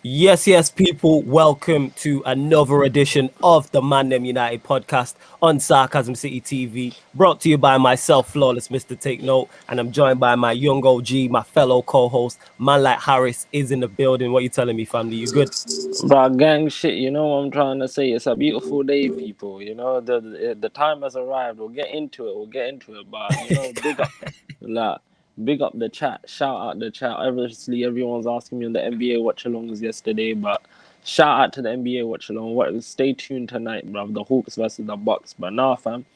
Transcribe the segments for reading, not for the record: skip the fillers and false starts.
Yes, people, welcome to another edition of the ManDem United podcast on Sarcasm City TV, brought to you by myself, Flawless Mr. Take Note, and I'm joined by my young OG, my fellow co-host, man like Harris is in the building. What you telling me, family? You good? Bro, gang shit, you know what I'm trying to say? It's a beautiful day, people. You know, the time has arrived. We'll get into it. But, you know, big up the chat. Shout out the chat. Obviously, everyone's asking me on the NBA watch-alongs yesterday, but shout out to the NBA watch-along. Stay tuned tonight, bro. The Hawks versus the Bucks. But nah, fam,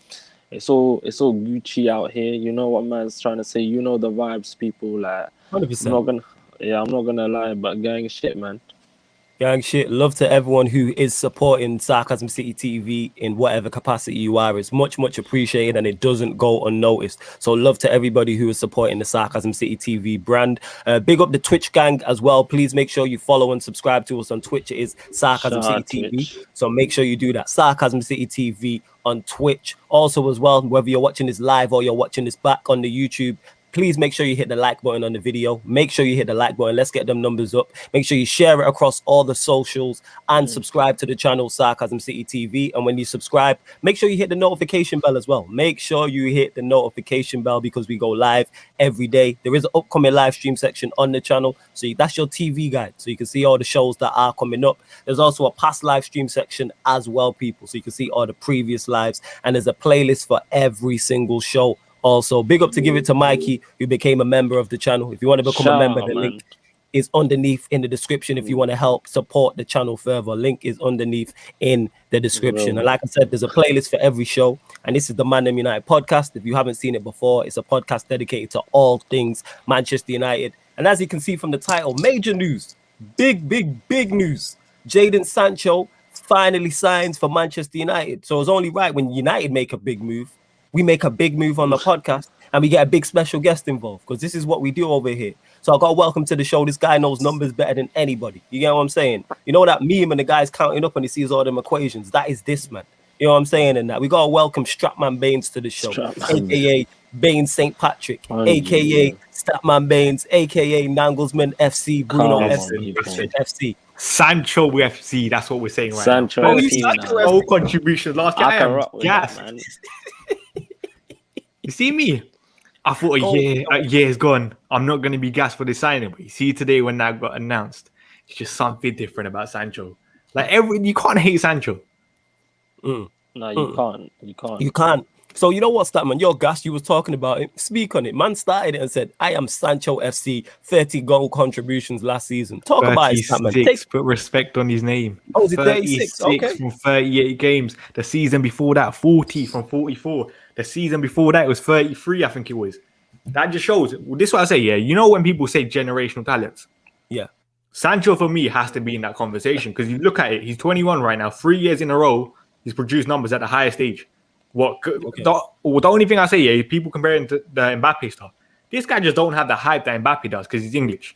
it's all Gucci out here. You know what man's trying to say? You know the vibes, people. Like, 100%. I'm not gonna lie, but gang shit, man. Gang shit, love to everyone who is supporting Sarcasm City TV in whatever capacity you are. It's much appreciated and it doesn't go unnoticed. So love to everybody who is supporting the Sarcasm City TV brand. Big up the Twitch gang as well. Please make sure you follow and subscribe to us on Twitch. It is Sarcasm City TV. So make sure you do that. Sarcasm City TV on Twitch. Also as well, whether you're watching this live or you're watching this back on the YouTube, please make sure you hit the like button on the video. Make sure you hit the like button. Let's get them numbers up. Make sure you share it across all the socials and subscribe to the channel Sarcasm City TV. And when you subscribe, make sure you hit the notification bell as well. Make sure you hit the notification bell because we go live every day. There is an upcoming live stream section on the channel. So that's your TV guide. So you can see all the shows that are coming up. There's also a past live stream section as well, people. So you can see all the previous lives. And there's a playlist for every single show. Also, big up to give it to Mikey, who became a member of the channel. If you want to become a member, the link is underneath in the description. If you want to help support the channel further, link is underneath in the description. And like I said, there's a playlist for every show. And this is the ManDem United podcast. If you haven't seen it before, it's a podcast dedicated to all things Manchester United. And as you can see from the title, major news, big news. Jadon Sancho finally signs for Manchester United. So it's only right when United make a big move, we make a big move on the podcast and we get a big special guest involved because this is what we do over here. So I got to welcome to the show. This guy knows numbers better than anybody. You get what I'm saying? You know that meme and the guy's counting up and he sees all them equations? That is this man. You know what I'm saying? And that we got to welcome Strapman Baines to the show, aka Baines St. Patrick, aka Statman Baines, aka Nanglesman FC, Bruno FC. Sancho FC, that's what we're saying right Sancho now. FC. No contribution last year. I am gassed. You see me? I thought a year's gone. I'm not going to be gassed for this signing. But you see today when that got announced, it's just something different about Sancho. Like you can't hate Sancho. No, you can't. You can't. So you know what, Statman? You're gassed. You was talking about it. Speak on it. Man started it and said, I am Sancho FC, 30 goal contributions last season. Talk about it, Statman. Put respect on his name. Oh, is it 36? Okay. From 38 games. The season before that, 40 from 44. The season before that, it was 33, I think it was. That just shows. This is what I say, yeah. You know when people say generational talents? Yeah. Sancho, for me, has to be in that conversation because you look at it, he's 21 right now. 3 years in a row, he's produced numbers at the highest stage. The only thing I say, yeah, people comparing to the Mbappe stuff. This guy just don't have the hype that Mbappe does because he's English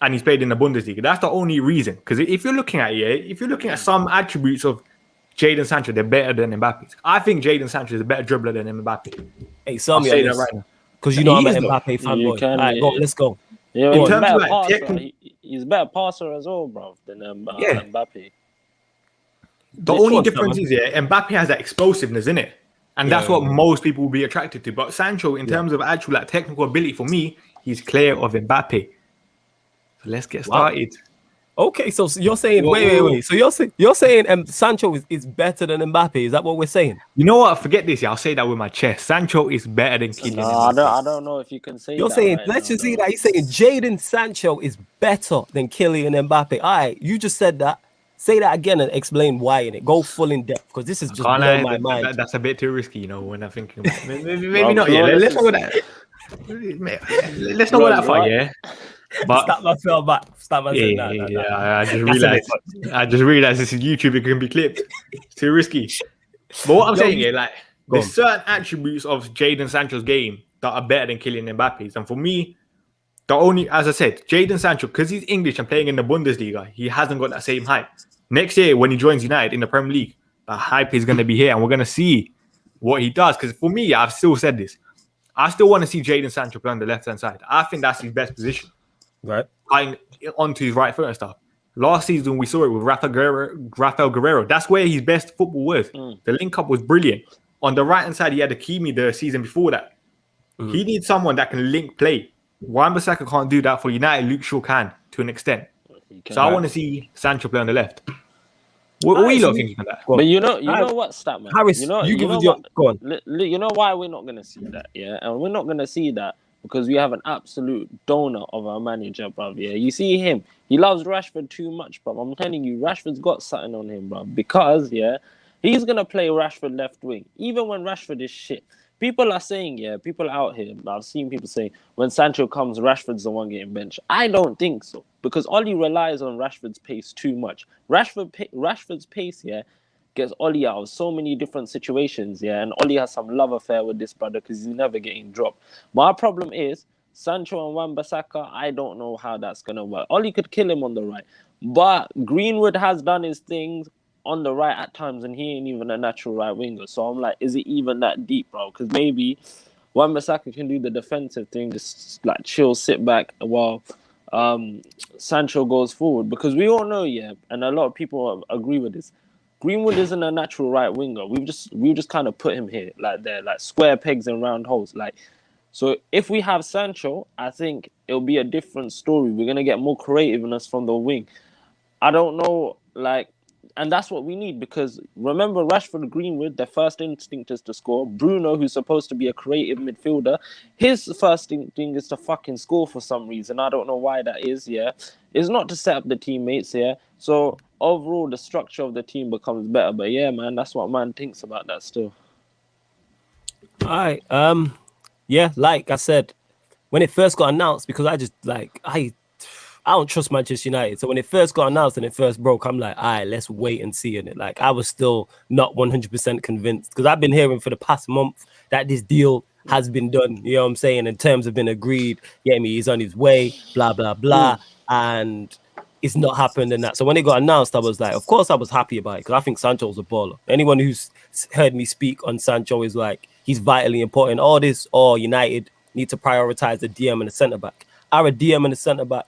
and he's played in the Bundesliga. That's the only reason. Because if you're looking at some attributes of Jadon Sancho, they're better than Mbappe. I think Jadon Sancho is a better dribbler than Mbappe. Hey, I'll say that right now. Because you know I'm an Mbappe fanboy. All right, let's go. Yeah, he's a better passer as well, bro, than Mbappe. The only difference is, Mbappe has that explosiveness in it. And that's what most people will be attracted to. But Sancho, in terms of actual technical ability, for me, he's clear of Mbappe. So let's get started. Okay, so you're saying, wait. So you're saying Sancho is better than Mbappe. Is that what we're saying? You know what? Forget this. I'll say that with my chest. Sancho is better than Kylian. No, I don't know if you can say you're that. Saying, let's just see that. He's saying Jadon Sancho is better than Kylian Mbappe. All right, you just said that. Say that again and explain why in it. Go full in depth because this is just blowing my mind. That's a bit too risky, you know, when I'm thinking about it. Maybe not yet. Let's not go that. Let's not go that far, yeah. But Stop my fell back. Stop my I just realized this is YouTube. It can be clipped. It's too risky. But what I'm saying is, like, there's certain attributes of Jadon Sancho's game that are better than Kylian Mbappe's, and for me, as I said, Jadon Sancho, because he's English and playing in the Bundesliga, he hasn't got that same hype. Next year, when he joins United in the Premier League, the hype is going to be here, and we're going to see what he does. Because for me, I've still said this. I still want to see Jadon Sancho play on the left-hand side. I think that's his best position. Right. Onto his right foot and stuff. Last season, we saw it with Raphaël Guerrero. That's where his best football was. The link-up was brilliant. On the right-hand side, he had Hakimi the season before that. He needs someone that can link play. Wan-Bissaka can't do that for United. Luke Shaw can, to an extent. So I want to see Sancho play on the left. What are you thinking of that? But you know what, Statman? Harris, you give know us your... what, Go on. you know why we're not going to see that, yeah? And we're not going to see that because we have an absolute donor of our manager, bruv, yeah? You see him. He loves Rashford too much, bruv. I'm telling you, Rashford's got something on him, bruv. Because, yeah, he's going to play Rashford left wing, even when Rashford is shit. People are saying, yeah, people out here, I've seen people say, when Sancho comes, Rashford's the one getting benched. I don't think so, because Ollie relies on Rashford's pace too much. Rashford's pace, yeah, gets Ollie out of so many different situations, yeah, and Ollie has some love affair with this brother because he's never getting dropped. My problem is, Sancho and Wan-Bissaka, I don't know how that's going to work. Ollie could kill him on the right, but Greenwood has done his things on the right at times, and he ain't even a natural right winger. So I'm like, is it even that deep, bro? Because maybe Wan-Bissaka can do the defensive thing, just like chill, sit back while Sancho goes forward. Because we all know, yeah, and a lot of people agree with this, Greenwood isn't a natural right winger. We've just kind of put him here, like they're like square pegs and round holes. Like, so if we have Sancho, I think it'll be a different story. We're gonna get more creativeness from the wing. I don't know, like. And that's what we need, because remember, Rashford, Greenwood, their first instinct is to score. Bruno, who's supposed to be a creative midfielder, his first instinct is to fucking score for some reason. I don't know why that is, yeah. It's not to set up the teammates, yeah. So overall, the structure of the team becomes better. But yeah, man, that's what man thinks about that still. All right. Yeah, like I said, when it first got announced, because I don't trust Manchester United. So when it first got announced and it first broke, I'm like, all right, let's wait and see. And like, I was still not 100% convinced, because I've been hearing for the past month that this deal has been done. You know what I'm saying? In terms have been agreed. Yeah, he's on his way, blah, blah, blah. And it's not happened and that. So when it got announced, I was like, of course I was happy about it, because I think Sancho's a baller. Anyone who's heard me speak on Sancho is like, he's vitally important. All this, United need to prioritize the DM and the centre-back. Our DM and the centre-back,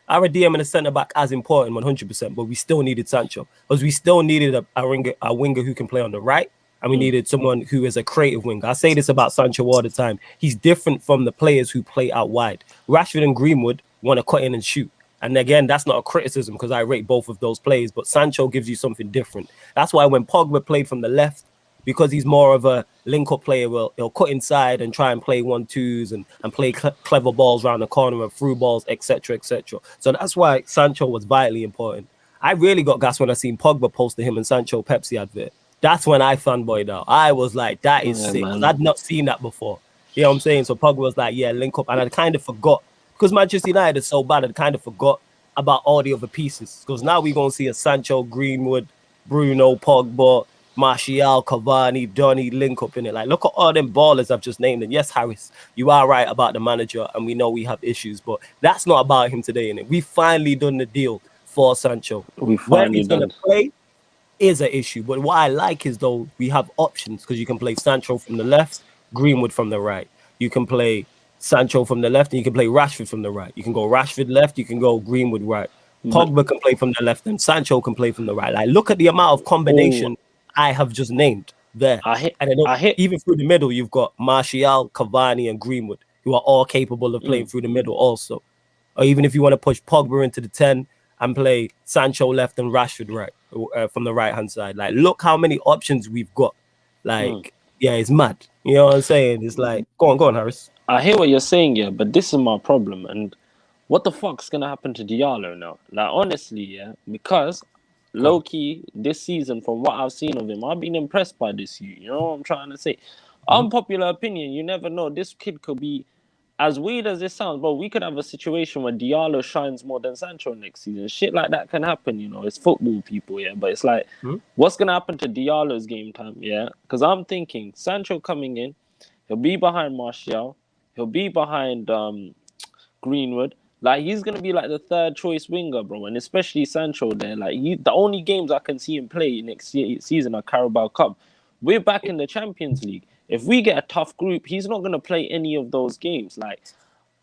our DM and a centre back as important 100%, but we still needed Sancho, because we still needed a winger who can play on the right, and we needed someone who is a creative winger. I say this about Sancho all the time. He's different from the players who play out wide. Rashford and Greenwood want to cut in and shoot. And again, that's not a criticism, because I rate both of those players, but Sancho gives you something different. That's why when Pogba played from the left, because he's more of a link-up player, he'll cut inside and try and play 1-2s and play clever balls around the corner and through balls, etc., etc. So that's why Sancho was vitally important. I really got gas when I seen Pogba post him and Sancho Pepsi advert. That's when I fanboyed out. I was like, that is sick. I'd not seen that before. You know what I'm saying? So Pogba was like, yeah, link up. And I kind of forgot, because Manchester United is so bad, I kind of forgot about all the other pieces. Because now we're going to see a Sancho, Greenwood, Bruno, Pogba, Martial, Cavani, Donny link up in it. Like, look at all them ballers I've just named. And yes, Harris, you are right about the manager, and we know we have issues, but that's not about him today, innit? We finally done the deal for Sancho. Where he's going to play is an issue. But what I like is, though, we have options, because you can play Sancho from the left, Greenwood from the right. You can play Sancho from the left, and you can play Rashford from the right. You can go Rashford left, you can go Greenwood right. Pogba can play from the left, and Sancho can play from the right. Like, look at the amount of combination I have just named there. Even through the middle, you've got Martial, Cavani, and Greenwood, who are all capable of playing through the middle also. Or even if you want to push Pogba into the 10 and play Sancho left and Rashford right, from the right-hand side. Like, look how many options we've got. Like, yeah, it's mad. You know what I'm saying? It's like, go on, Harris. I hear what you're saying, yeah, but this is my problem. And what the fuck's going to happen to Diallo now? Like, honestly, yeah, because low-key, this season, from what I've seen of him, I've been impressed by this youth. You know what I'm trying to say? Unpopular opinion, you never know. This kid could be, as weird as this sounds, but we could have a situation where Diallo shines more than Sancho next season. Shit like that can happen, you know. It's football, people, yeah. But it's like, what's going to happen to Diallo's game time, yeah? Because I'm thinking, Sancho coming in, he'll be behind Martial, he'll be behind Greenwood. Like, he's going to be like the third choice winger, bro. And especially Sancho there. Like, the only games I can see him play next season are Carabao Cup. We're back in the Champions League. If we get a tough group, he's not going to play any of those games. Like,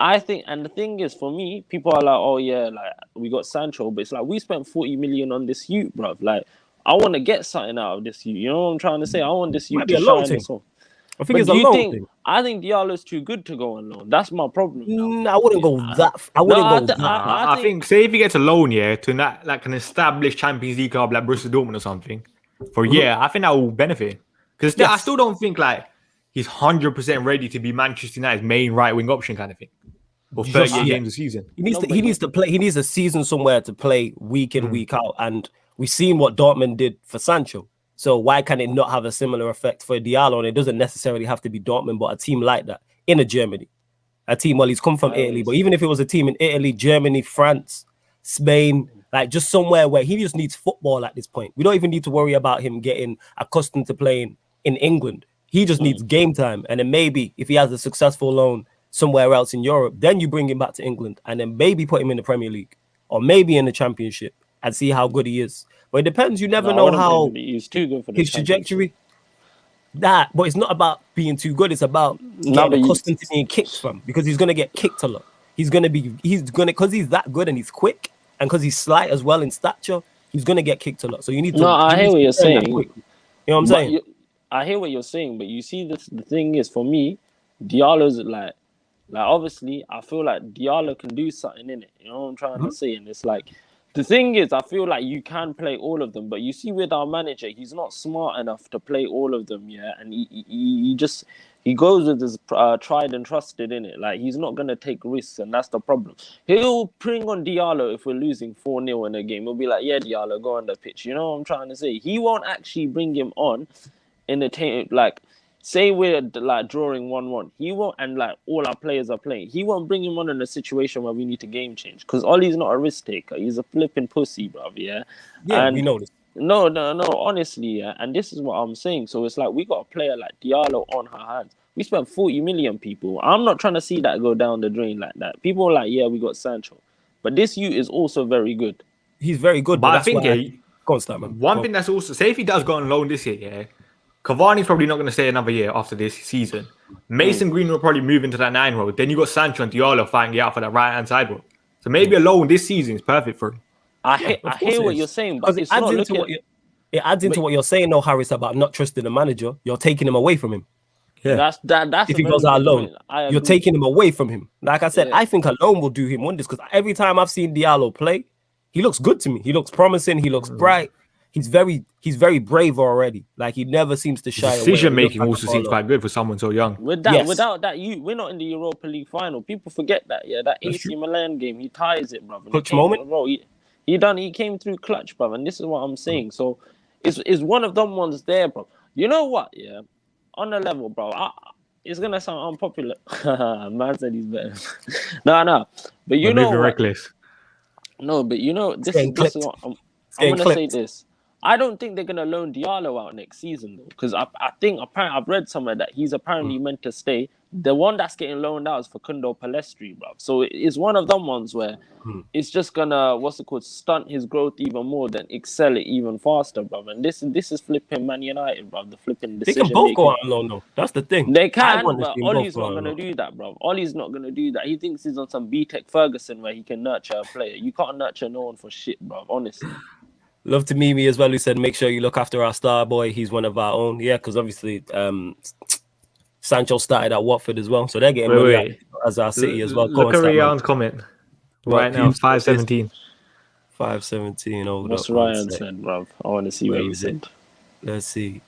I think, and the thing is, for me, people are like, oh, yeah, like, we got Sancho, but it's like we spent 40 million on this youth, bruv. Like, I want to get something out of this youth. You know what I'm trying to say? I want this youth Might be to a loan shine thing. as well. I think But it's do a you loan think? thing. I think Diallo's too good to go on loan. That's my problem now. I wouldn't go that. I wouldn't go that. I think, say if he gets a loan, to like an established Champions League club like Borussia Dortmund or something, for a year, I think that will benefit. Because I still don't think like he's 100% ready to be Manchester United's main right wing option kind of thing. For 38 games a season. He needs to play. He needs a season somewhere to play week in, week out. And we've seen what Dortmund did for Sancho. So why can it not have a similar effect for Diallo? And it doesn't necessarily have to be Dortmund, but a team like that in a Germany. A team, well, he's come from Italy, but even if it was a team in Italy, Germany, France, Spain, like just somewhere where he just needs football at this point. We don't even need to worry about him getting accustomed to playing in England. He just needs game time. And then maybe if he has a successful loan somewhere else in Europe, then you bring him back to England and then maybe put him in the Premier League or maybe in the Championship and see how good he is. But it depends. You never know how he's too good for his trajectory. But it's not about being too good. It's about getting accustomed to being kicked from, because he's gonna get kicked a lot. Because he's that good and he's quick and because he's slight as well in stature. He's gonna get kicked a lot. So you need to. No, I hear what you're saying. You know what I'm saying? I hear what you're saying, but you see, the thing is, for me, Diallo's like obviously, I feel like Diallo can do something in it. You know what I'm trying to say? And it's like, the thing is, I feel like you can play all of them, but you see with our manager, he's not smart enough to play all of them, and he goes with his tried and trusted in it. Like, he's not gonna take risks, and that's the problem. He'll bring on Diallo if we're losing 4-0 in a game. He'll be like, yeah, Diallo, go on the pitch. You know what I'm trying to say? He won't actually bring him on in the team, like. Say we're like drawing 1-1, he won't, and like all our players are playing. He won't bring him on in a situation where we need to game change, because Ollie's not a risk taker. He's a flipping pussy, bruv. Yeah, and we know this. No, honestly, and this is what I'm saying. So it's like we got a player like Diallo on our hands. We spent 40 million, people. I'm not trying to see that go down the drain like that. People are like, yeah, we got Sancho, but this youth is also very good. He's very good, but I think go on, start, man. One thing that's also, say if he does go on loan this year, Cavani's probably not going to stay another year after this season. Mason Green will probably move into that 9 role. Then you got Sancho and Diallo fighting out for that right-hand side role. So maybe a loan this season is perfect for him. I hear what you're saying, but it's not looking... It adds into what you're saying, though, Harris, about not trusting the manager. You're taking him away from him. Yeah, that's if he goes out alone, you're taking him away from him. Like I said, I think a loan will do him wonders, because every time I've seen Diallo play, he looks good to me. He looks promising. He looks bright. He's very brave already. Like, he never seems to shy away. Decision making also seems quite good for someone so young. Without that, we're not in the Europa League final. People forget that. Yeah, that AC Milan game, he ties it, brother. Clutch moment. He came through clutch, brother. And this is what I'm saying. So it's one of them ones there, bro. You know what? Yeah, on the level, bro. It's gonna sound unpopular. Man said he's better. No. But you know, reckless. No, but you know, this is what I'm gonna say this. I don't think they're going to loan Diallo out next season, though, because I think apparently I've read somewhere that he's apparently meant to stay. The one that's getting loaned out is Facundo Palestri, bro. So it's one of them ones where it's just going to, stunt his growth even more than excel it even faster, bro. And this is flipping Man United, bro. The flipping decision. They can both go out on loan, though. That's the thing. They can, but Ollie's not going to do that, bro. Ollie's not going to do that. He thinks he's on some B-Tech Ferguson where he can nurture a player. You can't nurture no one for shit, bro, honestly. Love to Mimi as well, who said, make sure you look after our star boy. He's one of our own. Yeah, because obviously Sancho started at Watford as well. So they're getting money as our City as well. Look at Ryan's comment right now, 517. 517. What's Ryan said, bro? I want to see what he said. Let's see.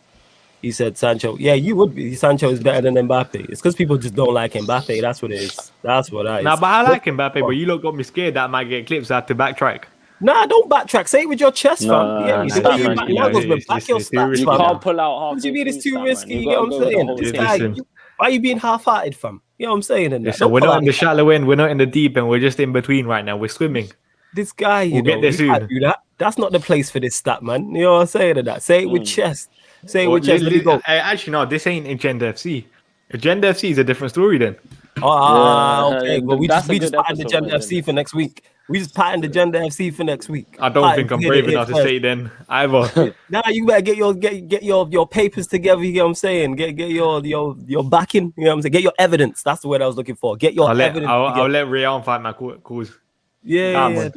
He said Sancho. Yeah, you would be. Sancho is better than Mbappe. It's because people just don't like Mbappe. That's what it is. That's what I is. Nah, but I like Mbappe, but you lot got me scared that I might get clips. I have to backtrack. Nah, don't backtrack. Say it with your chest, fam. You can't pull out half. What do you mean it's too risky? You know what I'm saying? Why are you being half-hearted, fam? You know what I'm saying? So we're not in the shallow end. We're not in the deep end. We're just in between right now. We're swimming. This guy, we'll get there soon. Do that. That's not the place for this stat, man. You know what I'm saying? Say it with chest. Say it with chest. Let me go. Actually, no. This ain't Agenda FC. Agenda FC is a different story then. Okay. Well, we just patterned Agenda FC for next week. We just patterned Agenda FC for next week. I don't think I'm brave enough to say then either. Nah, you better get your papers together. You know what I'm saying? Get your backing. You know what I'm saying? Get your evidence. That's the word I was looking for. Get your evidence. I'll let Rayon fight my cause. Yeah,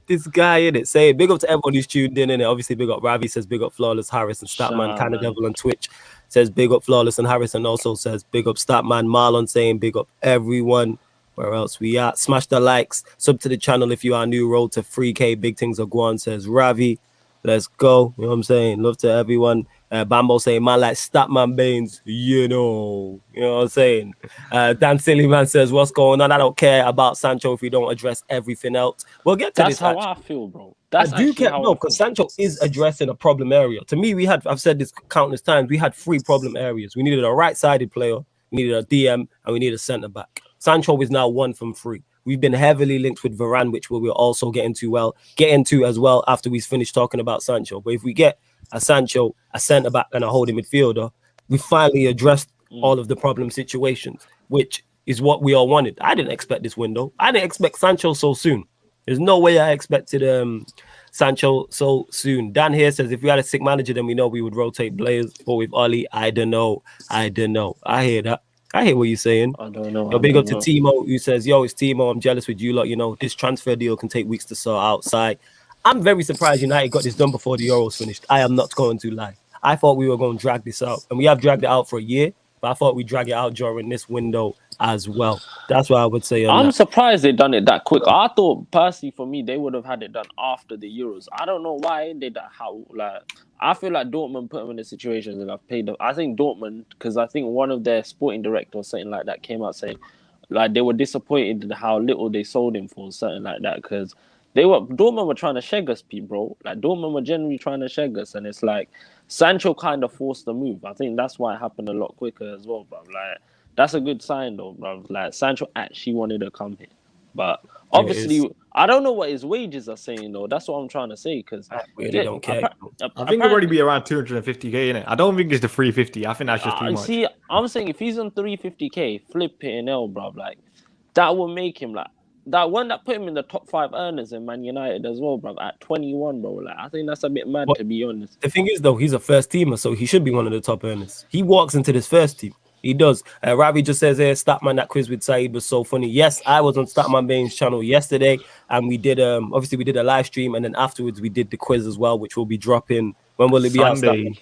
this guy in it. Say big up to everyone who's tuned in it. Obviously, big up Ravi says big up Flawless Harris and Statman. Kind of Devil on Twitch says big up Flawless and Harris, and also says big up Statman. Marlon saying big up everyone. Where else we at? Smash the likes, sub to the channel if you are new. Road to 3K. Big things are going, says Ravi. Let's go. You know what I'm saying? Love to everyone. Bambo saying, man, like Statman Baines, you know what I'm saying? Dan Sillyman says, what's going on? I don't care about Sancho if we don't address everything else. We'll get to That's this. how actually. I feel, bro. That's I do care, no, because Sancho is addressing a problem area. To me, I've said this countless times, we had 3 problem areas. We needed a right-sided player, we needed a DM, and we needed a centre-back. Sancho is now 1 from 3. We've been heavily linked with Varane, which we'll also get into as well after we finish talking about Sancho. But if we get a Sancho, a centre-back, and a holding midfielder, we finally addressed all of the problem situations, which is what we all wanted. I didn't expect this window. I didn't expect Sancho so soon. There's no way I expected Sancho so soon. Dan here says, if we had a sick manager, then we know we would rotate players. But with Oli, I don't know. I hear that. I hear what you're saying. I don't know. Yo, big up to Timo, who says, yo, it's Timo. I'm jealous with you lot. You know, this transfer deal can take weeks to sort outside. I'm very surprised United got this done before the Euros finished. I am not going to lie. I thought we were going to drag this out. And we have dragged it out for a year. But I thought we'd drag it out during this window as well. That's what I would say. I'm surprised they done it that quick. I thought, personally, for me, they would have had it done after the Euros. I don't know why they did that. I feel like Dortmund put them in a situation that I've paid them. I think Dortmund, because I think one of their sporting directors or something like that came out saying, like, they were disappointed in how little they sold him for, something like that, because Dortmund were trying to shag us, bro. Like, Dortmund were generally trying to shag us, and it's like Sancho kind of forced the move. I think that's why it happened a lot quicker as well, bro. Like, that's a good sign, though, bro. Like, Sancho actually wanted to come here, but obviously, I don't know what his wages are saying, though. That's what I'm trying to say, because I really don't care. I think it'll already be around 250k, innit? I don't think it's the 350. I think that's just too much. See, I'm saying if he's on 350k, flip it in L, bro. Like, that will make him like. That one that put him in the top 5 earners in Man United as well, bro. At 21, bro. Like, I think that's a bit mad, to be honest. The thing is, though, he's a first teamer, so he should be one of the top earners. He walks into this first team. He does. Ravi just says here, Statman, that quiz with Saeed was so funny. Yes, I was on Statman Baines' channel yesterday, and we did obviously we did a live stream, and then afterwards we did the quiz as well, which will be dropping. When will it be out?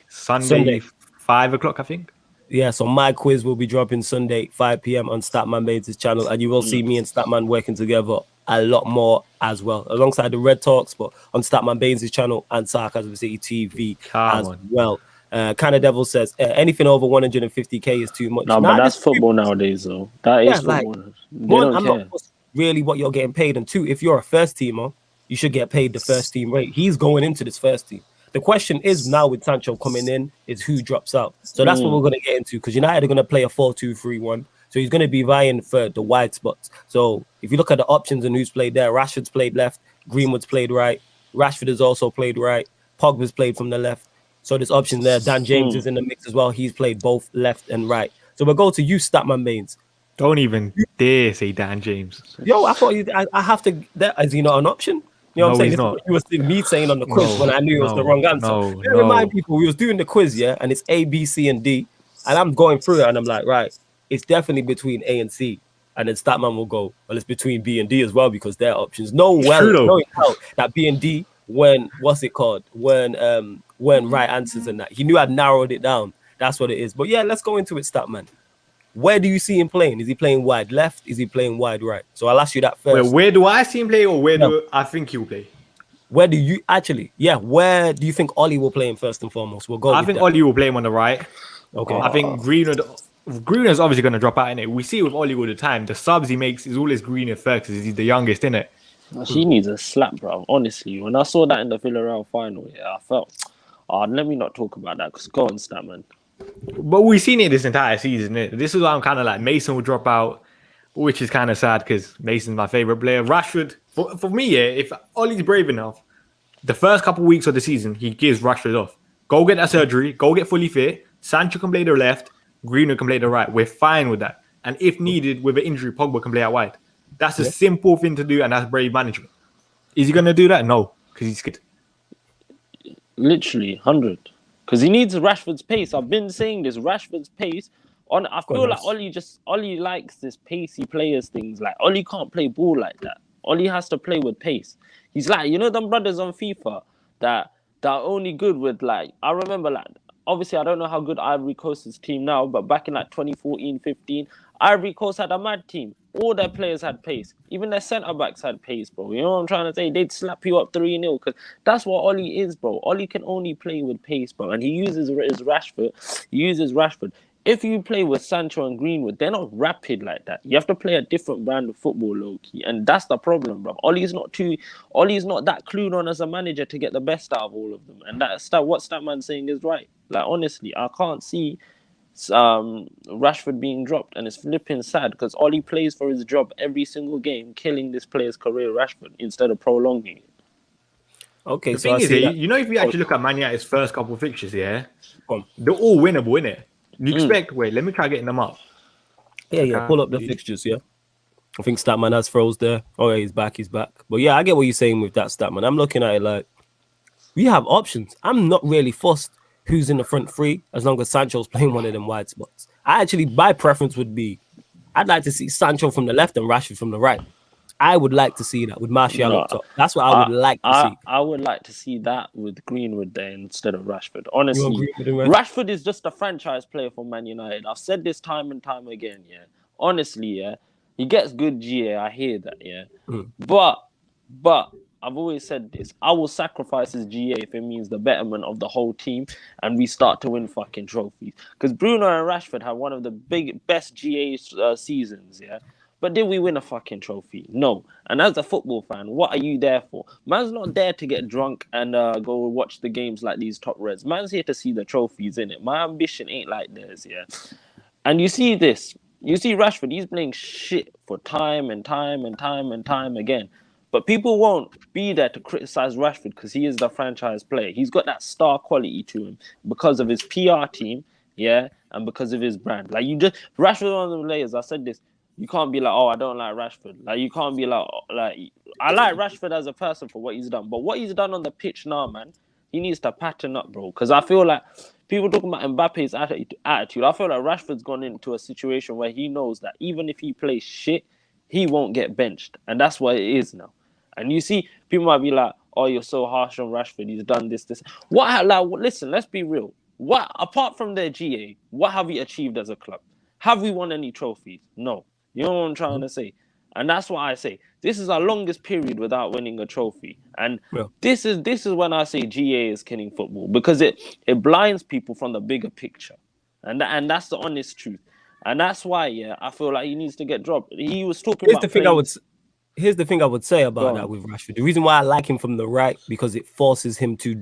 Sunday, 5 o'clock, I think. Yeah, so my quiz will be dropping Sunday, 5 p.m. on Statman Baines' channel, and you will see me and Statman working together a lot more as well, alongside the Red Talks, but on Statman Baines' channel and Sarcasm City TV well. Kind of Devil says, anything over 150k is too much. No, but that's football nowadays, though. That is football. Like, one, I'm not really what you're getting paid, and 2, if you're a first teamer, you should get paid the first team rate. He's going into this first team. The question is now with Sancho coming in is who drops out. So that's what we're going to get into, because United are going to play a 4-2-3-1. So he's going to be vying for the wide spots. So if you look at the options and who's played there, Rashford's played left, Greenwood's played right, Rashford has also played right, Pogba's played from the left. So there's options there. Dan James is in the mix as well. He's played both left and right. So we'll go to you, Statman Baines. Don't even dare say Dan James. Yo, I thought I have to. Is he not an option? You know what I'm saying? Not. You were me saying on the quiz when I knew it was the wrong answer. Remind people, we was doing the quiz, yeah, and it's A, B, C, and D, and I'm going through it, and I'm like, right, it's definitely between A and C, and then Statman will go, well, it's between B and D as well because they're options. Knowing that B and D when right answers and that he knew I'd narrowed it down. That's what it is. But yeah, let's go into it, Statman. Where do you see him playing? Is he playing wide left? Is he playing wide right? So I'll ask you that first. Well, where do I see him play, or where do I think he'll play? Where do you actually? Yeah, where do you think Oli will play him first and foremost? We'll go. I think Oli will play him on the right. Okay. I think Greenwood's obviously going to drop out in it. We see with Oli all the time. The subs he makes is always Greenwood first because he's the youngest in it. He needs a slap, bro. Honestly, when I saw that in the Villarreal final, I felt. Let me not talk about that because go on, Statman. But we've seen it this entire season. This is why I'm kind of like Mason will drop out, which is kind of sad because Mason's my favorite player. Rashford, for me, if Ollie's brave enough, the first couple of weeks of the season, he gives Rashford off. Go get that surgery. Go get fully fit. Sancho can play the left. Greenwood can play the right. We're fine with that. And if needed, with an injury, Pogba can play out wide. That's a simple thing to do, and that's brave management. Is he going to do that? No, because he's scared. Literally, 100. Because he needs Rashford's pace. I've been saying this, Rashford's pace. I feel like Ollie likes this pacey players things. Like, Ollie can't play ball like that. Ollie has to play with pace. He's like, you know, them brothers on FIFA that are only good with like, I remember like, obviously I don't know how good Ivory Coast's team now, but back in like 2014, 15, Ivory Coast had a mad team. All their players had pace. Even their centre-backs had pace, bro. You know what I'm trying to say? They'd slap you up 3-0 because that's what Ollie is, bro. Ollie can only play with pace, bro. And he uses his Rashford. If you play with Sancho and Greenwood, they're not rapid like that. You have to play a different brand of football, low-key. And that's the problem, bro. Ollie's not that clued on as a manager to get the best out of all of them. And what Statman's saying is right. Like, honestly, I can't see Rashford being dropped, and it's flipping sad because Ollie plays for his job every single game, killing this player's career, Rashford, instead of prolonging it. Okay, The so thing is, you know, if you actually look at Man United's first couple of fixtures, they're all winnable, innit? You expect, wait, let me try getting them up. Yeah, pull up the fixtures, yeah. I think Statman has froze there. Oh, yeah, he's back. But yeah, I get what you're saying with that, Statman. I'm looking at it like, we have options. I'm not really fussed who's in the front three as long as Sancho's playing one of them wide spots. My preference would be, I'd like to see Sancho from the left and Rashford from the right. I would like to see that with Martial up top. That's what I would like to see. I would like to see that with Greenwood there instead of Rashford. Honestly, Rashford is just a franchise player for Man United. I've said this time and time again, yeah. Honestly, yeah. He gets good GA, I hear that, yeah. But I've always said this. I will sacrifice his GA if it means the betterment of the whole team and we start to win fucking trophies. Because Bruno and Rashford had one of the best GA seasons, yeah. But did we win a fucking trophy? No. And as a football fan, what are you there for? Man's not there to get drunk and go watch the games like these top reds. Man's here to see the trophies, innit? My ambition ain't like theirs, yeah. And you see this. You see Rashford, he's playing shit for time and time again. But people won't be there to criticize Rashford because he is the franchise player. He's got that star quality to him because of his PR team, yeah, and because of his brand. Rashford, one of the players, I said this, you can't be like, oh, I don't like Rashford. Like, you can't be like, I like Rashford as a person for what he's done. But what he's done on the pitch now, man, he needs to pattern up, bro. Because I feel like people talking about Mbappe's attitude. I feel like Rashford's gone into a situation where he knows that even if he plays shit, he won't get benched. And that's what it is now. And you see, people might be like, oh, you're so harsh on Rashford. He's done this. Listen, let's be real. What, apart from their GA, what have we achieved as a club? Have we won any trophies? No. You know what I'm trying to say? And that's what I say. This is our longest period without winning a trophy. And this is when I say GA is killing football because it blinds people from the bigger picture. And that's the honest truth. And that's why, yeah, I feel like he needs to get dropped. He was talking about Here's the thing I would say about that with Rashford. The reason why I like him from the right, because it forces him to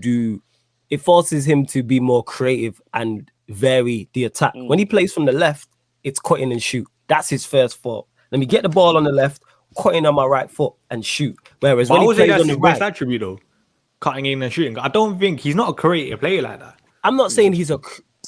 be more creative and vary the attack. When he plays from the left, it's cutting and shoot. That's his first thought. Let me get the ball on the left, cutting on my right foot and shoot. Whereas when he plays on the right, best attribute though, cutting in and shooting. I don't think he's not a creative player like that. I'm not saying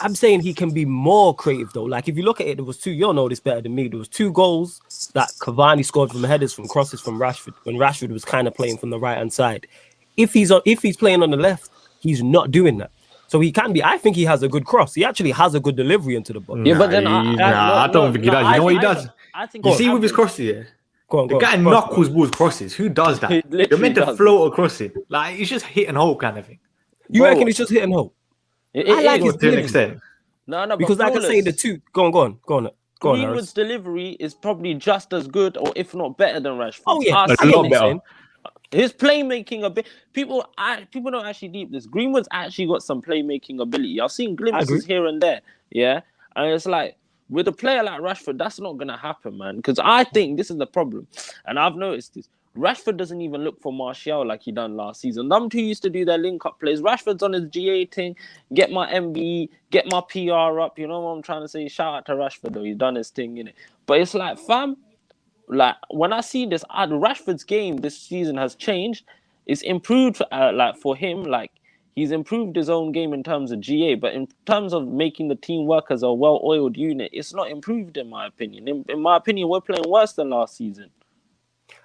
I'm saying he can be more creative though. Like if you look at it, there was two. You'll know this better than me. There was 2 goals that Cavani scored from headers from crosses from Rashford when Rashford was kind of playing from the right hand side. If he's playing on the left, he's not doing that. So he can be. I think he has a good cross. He actually has a good delivery into the box. Yeah, but then I don't think he does. You know what he does? You see with his crosses, yeah. The guy knuckles balls crosses. Who does that? You're meant to float across it. Like it's just hit and hold kind of thing. You reckon it's just hit and hold? I like his to an extent. No, because like I say, the two. Go on. Greenwood's delivery is probably just as good, or if not better than Rashford. Oh yeah, a lot better. His playmaking a bit. People don't actually deep this. Greenwood's actually got some playmaking ability. I've seen glimpses here and there. Yeah, and it's like with a player like Rashford, that's not gonna happen, man. Because I think this is the problem, and I've noticed this. Rashford doesn't even look for Martial like he done last season. Them two used to do their link-up plays. Rashford's on his GA thing, get my MBE, get my PR up. You know what I'm trying to say? Shout out to Rashford, though. He's done his thing, innit? But it's like, fam, like, when I see this, Rashford's game this season has changed. It's improved, for him. Like, he's improved his own game in terms of GA. But in terms of making the team work as a well-oiled unit, it's not improved, in my opinion. In my opinion, we're playing worse than last season.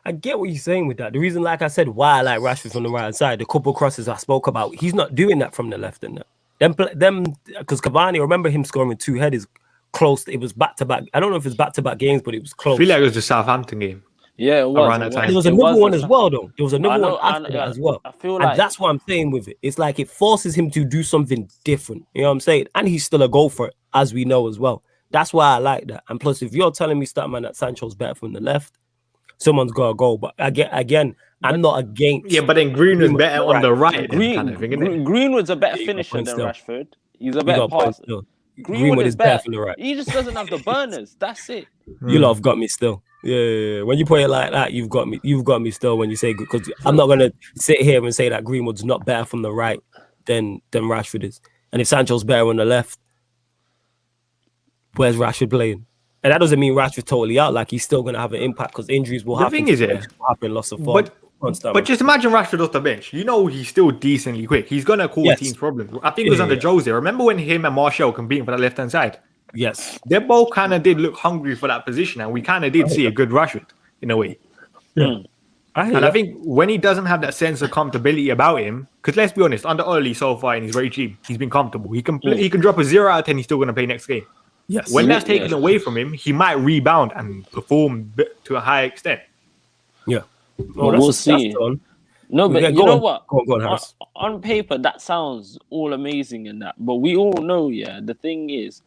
I get what you're saying with that. The reason, like I said, why I like Rashford from the right side, the couple crosses I spoke about, he's not doing that from the left and that. Them, because Cavani, I remember him scoring 2 headers close. It was back-to-back. I don't know if it was back-to-back games, but it was close. I feel like it was the Southampton game. Yeah, it was. Around that time. There was It another was one the as well, though. There was another one after that yeah, as well. I feel And like that's what I'm saying with it. It's like it forces him to do something different. You know what I'm saying? And he's still a goal for it, as we know as well. That's why I like that. And plus, if you're telling me, Statman, that Sancho's better from the left, someone's got to go. But again, I'm not against. Yeah, but then Green was Greenwood better on the right, then, kind of thing, isn't it? Greenwood's a better Yeah, you got a finisher point than still. Rashford. He's a You better got a point passer. still. Greenwood is better better. from the right. He just doesn't have the burners. That's it. You lot have got me still. Yeah. When you put it like that, you've got me. You've got me still. When you say good, because I'm not gonna sit here and say that Greenwood's not better from the right than Rashford is. And if Sancho's better on the left, where's Rashford playing? And that doesn't mean Rashford's totally out. Like, he's still gonna have an impact because injuries will The happen. thing is, loss of form. but just imagine Rashford off the bench. You know he's still decently quick. He's gonna cause teams problems. I think it was under Jose. Remember when him and Martial competing for that left hand side? Yes, They both kind of did look hungry for that position, and we kind of did see a good Rashford in a way. Yeah. I think when he doesn't have that sense of comfortability about him, because let's be honest, under Oli so far in his regime, he's been comfortable. He can drop a 0 out of 10. He's still gonna play next game. Yes. When that's taken away from him, he might rebound and perform to a high extent. Yeah. We'll see. No, but you know what? Go on, Harris. On paper, that sounds all amazing and that. But we all know, the thing is,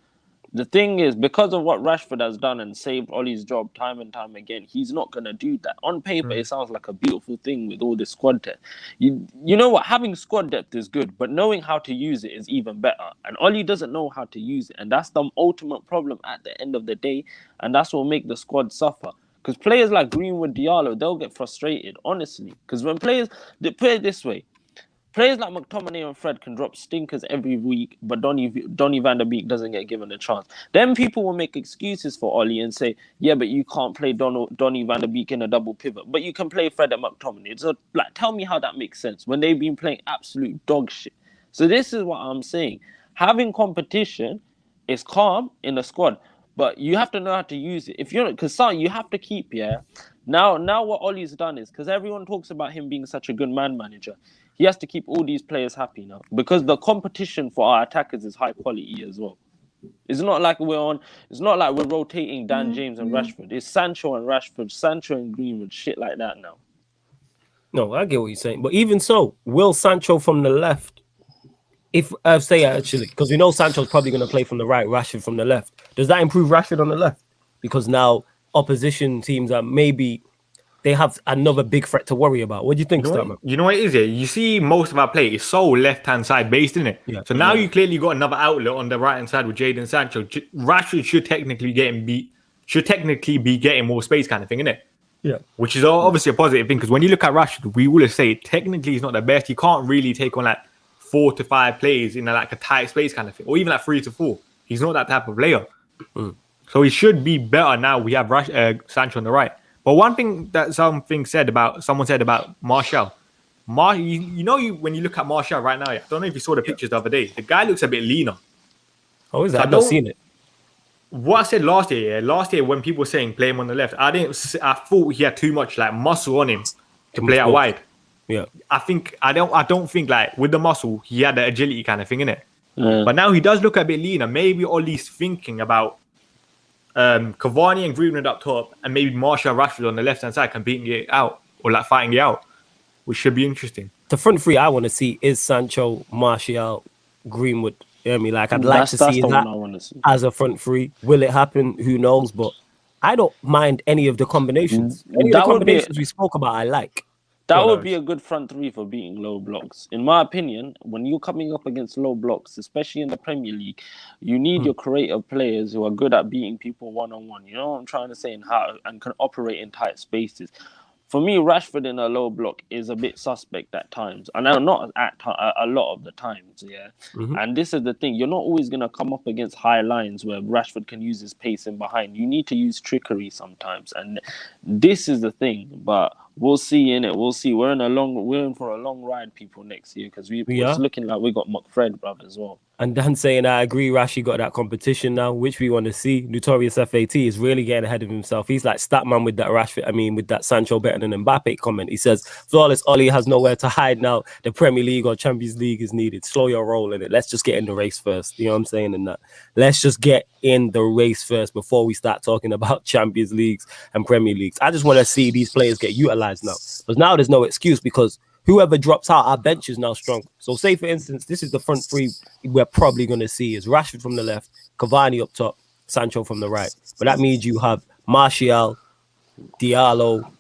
because of what Rashford has done and saved Ollie's job time and time again, he's not going to do that. On paper, it sounds like a beautiful thing with all this squad depth. You know what? Having squad depth is good, but knowing how to use it is even better. And Ollie doesn't know how to use it. And that's the ultimate problem at the end of the day. And that's what will make the squad suffer. Because players like Greenwood, Diallo, they'll get frustrated, honestly. Because when they put it this way, players like McTominay and Fred can drop stinkers every week, but Donny van der Beek doesn't get given a chance. Then people will make excuses for Ollie and say, yeah, but you can't play Donny van der Beek in a double pivot, but you can play Fred and McTominay. So, like, tell me how that makes sense when they've been playing absolute dog shit. So this is what I'm saying. Having competition is calm in the squad, but you have to know how to use it. If you're, because you have to keep, Now what Ollie's done is, because everyone talks about him being such a good manager, he has to keep all these players happy now, because the competition for our attackers is high quality as well. It's not like we're rotating Dan James and Rashford. It's Sancho and Rashford, Sancho and Greenwood, shit like that now. No, I get what you're saying. But even so, will Sancho from the left, because we know Sancho's probably going to play from the right, Rashford from the left. Does that improve Rashford on the left? Because now opposition teams are they have another big threat to worry about. What do you think, Starman? You know what it is here? You see most of our play is so left-hand side based, isn't it? Yeah. So now you clearly got another outlet on the right-hand side with Jadon Sancho. Rashford should technically be getting more space kind of thing, isn't it? Yeah. Which is obviously a positive thing, because when you look at Rashford, we will say technically he's not the best. He can't really take on like 4 to 5 plays in like a tight space kind of thing, or even like 3 to 4. He's not that type of player. So he should be better now. We have Sancho on the right. But one thing that someone said about Martial, when you look at Martial right now, I don't know if you saw the pictures the other day. The guy looks a bit leaner. Oh, is that? I've not seen it. What I said last year when people were saying play him on the left, I thought he had too much like muscle on him to play out wide. Yeah, I don't think like with the muscle he had the agility kind of thing in it. But now he does look a bit leaner. Maybe at least thinking about Cavani and Greenwood up top, and maybe Martial, Rashford on the left hand side competing it out or like fighting it out, which should be interesting. The front three I want to see is Sancho, Martial, Greenwood. You know what I mean? Like, I'd like to see that as a front three. Will it happen? Who knows? But I don't mind any of the combinations. Any of the combinations we spoke about, I like. That would be a good front three for beating low blocks. In my opinion, when you're coming up against low blocks, especially in the Premier League, you need your creative players who are good at beating people one-on-one. You know what I'm trying to say? And can operate in tight spaces. For me, Rashford in a low block is a bit suspect at times. And not a lot of the times, And this is the thing. You're not always going to come up against high lines where Rashford can use his pace in behind. You need to use trickery sometimes. And this is the thing. But We'll see, innit? We'll see. We're in for a long ride, people, next year because it's looking like we got McFred, bruv, as well. And Dan saying, I agree, Rashi got that competition now, which we want to see. Notorious FAT is really getting ahead of himself. He's like Statman with that with that Sancho better than Mbappe comment. He says, flawless Ollie has nowhere to hide now. The Premier League or Champions League is needed. Slow your roll in it. Let's just get in the race first. You know what I'm saying? And that. Let's just get in the race first before we start talking about Champions Leagues and Premier Leagues. I just want to see these players get utilized now. Because now there's no excuse because whoever drops out, our bench is now strong. So say, for instance, this is the front three we're probably going to see is Rashford from the left, Cavani up top, Sancho from the right. But that means you have Martial, Diallo,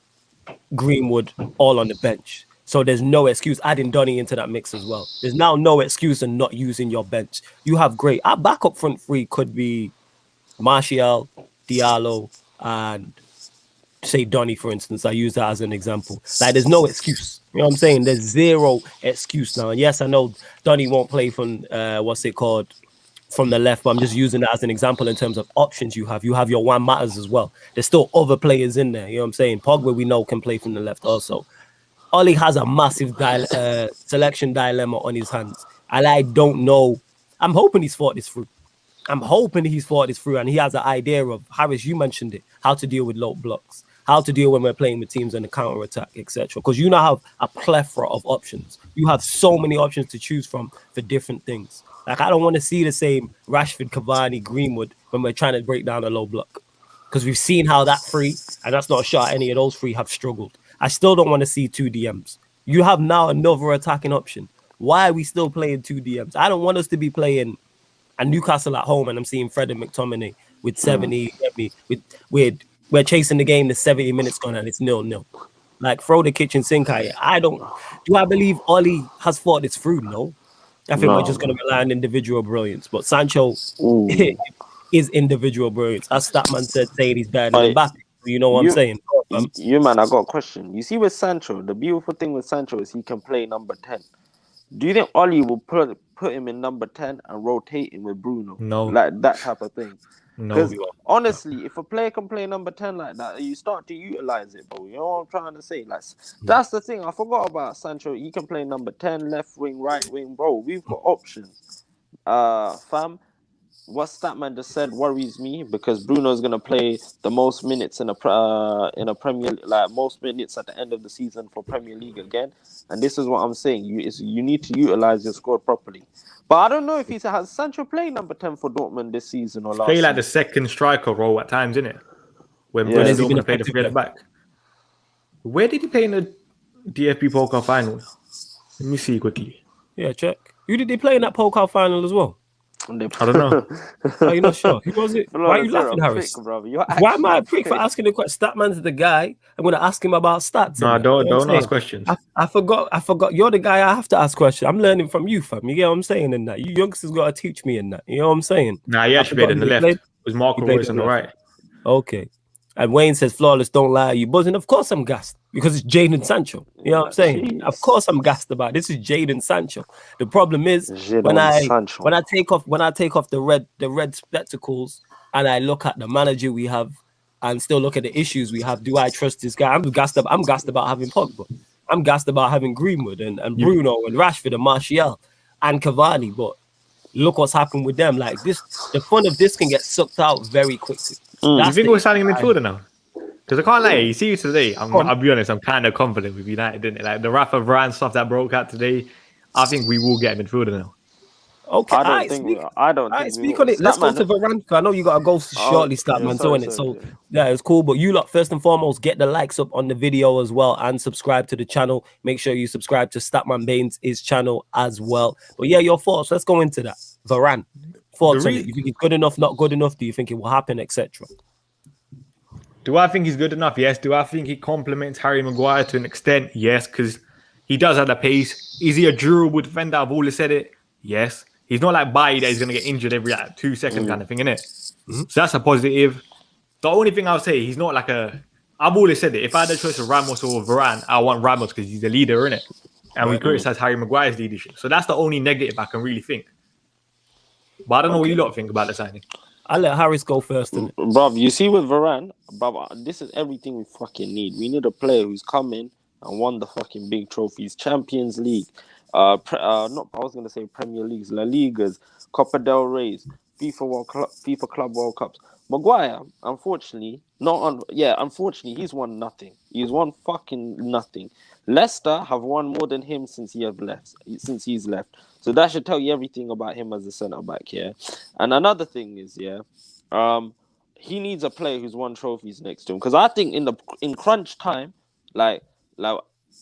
Greenwood all on the bench. So there's no excuse adding Donny into that mix as well. There's now no excuse in not using your bench. You have great. Our backup front three could be Martial, Diallo, and say Donny, for instance. I use that as an example. Like, there's no excuse. You know what I'm saying? There's zero excuse now. And yes, I know Donny won't play from from the left, but I'm just using that as an example in terms of options you have. You have your Juan Matters as well. There's still other players in there. You know what I'm saying? Pogba, we know, can play from the left also. Ollie has a massive selection dilemma on his hands. And I don't know. I'm hoping he's thought this through. And he has an idea of, Harris, you mentioned it, how to deal with low blocks, how to deal when we're playing with teams on the counter attack, etc. Because you now have a plethora of options. You have so many options to choose from for different things. Like, I don't want to see the same Rashford, Cavani, Greenwood when we're trying to break down a low block. Because we've seen how that three, and that's not a shot, any of those three have struggled. I still don't want to see two DMs. You have now another attacking option. Why are we still playing two DMs? I don't want us to be playing at Newcastle at home and I'm seeing Fred and McTominay with 70, we're chasing the game, the 70 minutes gone and it's 0-0. Like, throw the kitchen sink at it. Do I believe Ollie has thought this through? No. I think we're just going to rely on individual brilliance. But Sancho is individual brilliance. As Statman said, saying he's better than Mbappe. You know what I'm saying? You, man, I got a question. You see with Sancho, the beautiful thing with Sancho is he can play number 10. Do you think Ollie will put him in number 10 and rotate him with Bruno? No. Like that type of thing. No. Because honestly, if a player can play number 10 like that, you start to utilize it, bro. You know what I'm trying to say? Like, that's the thing. I forgot about Sancho. He can play number 10, left wing, right wing, bro. We've got options. Fam, what Statman just said worries me because Bruno's gonna play the most minutes in a Premier, like most minutes at the end of the season for Premier League again. And this is what I'm saying. You need to utilize your squad properly. But I don't know if has Sancho played number 10 for Dortmund this season or last. Play like the second striker role at times, innit? When Bruno's going to play the three at the back. Where did he play in the DFB Pokal final? Let me see quickly. Yeah, check. Who did they play in that Pokal final as well? I don't know. Are you not sure? Who was it? Why are you laughing, Harris? Why am I a prick for asking the question? Statman's the guy. I'm going to ask him about stats. No, don't ask questions. I forgot. You're the guy I have to ask questions. I'm learning from you, fam. You get what I'm saying in that? You youngsters got to teach me in that. You know what I'm saying? Nah, he actually played in the left. It was Marco Reus on the right. Okay. And Wayne says, flawless, don't lie. You buzzing? Of course I'm gassed because it's Jadon Sancho. You know what I'm saying? Jeez. Of course I'm gassed about it. This is Jadon Sancho. The problem is when I take off the red spectacles and I look at the manager we have and still look at the issues we have, do I trust this guy? I'm gassed about having Pogba. I'm gassed about having Greenwood and Bruno and Rashford and Martial and Cavani. But look what's happened with them. Like this, the fun of this can get sucked out very quickly. You think we're signing a midfielder now? Because I can't lie, you see you today. I'll be honest, I'm kind of confident with United, didn't it? Like the Raphaël Varane stuff that broke out today, I think we will get a midfielder now. Okay, I don't think speak on it. Let's go to Varane. I know you got to go shortly, Statman. So it's cool. But you lot, first and foremost, get the likes up on the video as well and subscribe to the channel. Make sure you subscribe to Statman Baines' channel as well. But yeah, your thoughts. Let's go into that. Varane. Thoughts on it? You think he's good enough, not good enough? Do you think it will happen, etc.? Do I think he's good enough? Yes. Do I think he complements Harry Maguire to an extent? Yes, because he does have the pace. Is he a durable defender? I've always said it. Yes. He's not like Bailly that he's going to get injured every 2 seconds kind of thing, innit? So that's a positive. The only thing I'll say, he's not like a... I've always said it. If I had a choice of Ramos or Varane, I want Ramos because he's the leader, innit? And we criticize Harry Maguire's leadership. So that's the only negative I can really think. But I don't know what you lot think about the signing. I'll let Harris go first. Bruv, you see with Varane, bruv, this is everything we fucking need. We need a player who's come in, and won the fucking big trophies. Champions League, not I was gonna say Premier Leagues, La Ligas, Copa del Rey's, FIFA Club World Cups. Maguire, unfortunately, unfortunately, he's won nothing. He's won fucking nothing. Leicester have won more than him since he's left. So that should tell you everything about him as a centre back, yeah. And another thing is, he needs a player who's won trophies next to him. Because I think in crunch time, like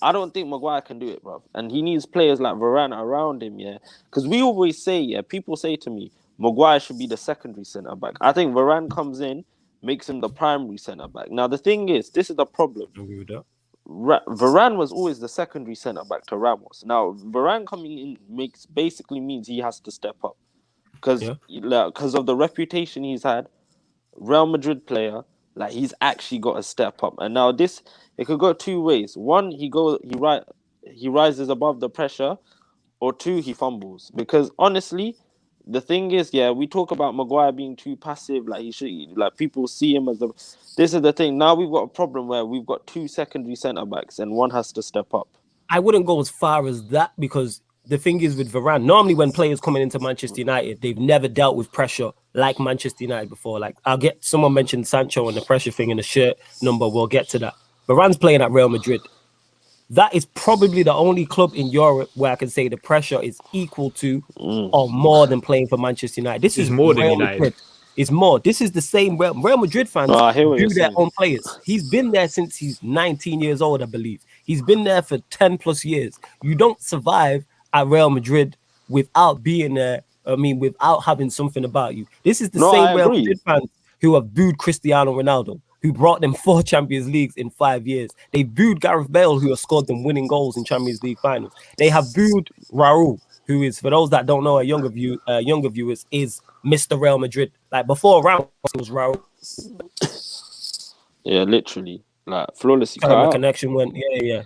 I don't think Maguire can do it, bro. And he needs players like Varane around him, yeah. Because we always say, people say to me, Maguire should be the secondary centre back. I think Varane comes in, makes him the primary centre back. Now the thing is, this is the problem. Varane was always the secondary centre back to Ramos. Now Varane coming in basically means he has to step up because of the reputation he's had. Real Madrid player, like he's actually got to step up. And now it could go two ways. One, he rises above the pressure, or two, he fumbles. Because honestly, the thing is, we talk about Maguire being too passive. Like people see him as this is the thing. Now we've got a problem where we've got two secondary centre backs and one has to step up. I wouldn't go as far as that because the thing is with Varane, normally when players coming into Manchester United, they've never dealt with pressure like Manchester United before. Like someone mentioned Sancho and the pressure thing in the shirt number. We'll get to that. Varane's playing at Real Madrid. That is probably the only club in Europe where I can say the pressure is equal to or more than playing for Manchester United. This is more Real than United. Madrid. It's more. This is the same Real Madrid fans do their own players. He's been there since he's 19 years old, I believe. He's been there for 10 plus years. You don't survive at Real Madrid without being there. I mean, without having something about you. This is the same Real Madrid fans who have booed Cristiano Ronaldo, who brought them 4 Champions Leagues in 5 years. They booed Gareth Bale, who has scored them winning goals in Champions League finals. They have booed Raul, who is, for those that don't know, younger viewers, is Mr. Real Madrid. Like before Ramos, it was Raul. Yeah, literally. Like flawlessly. My connection went, I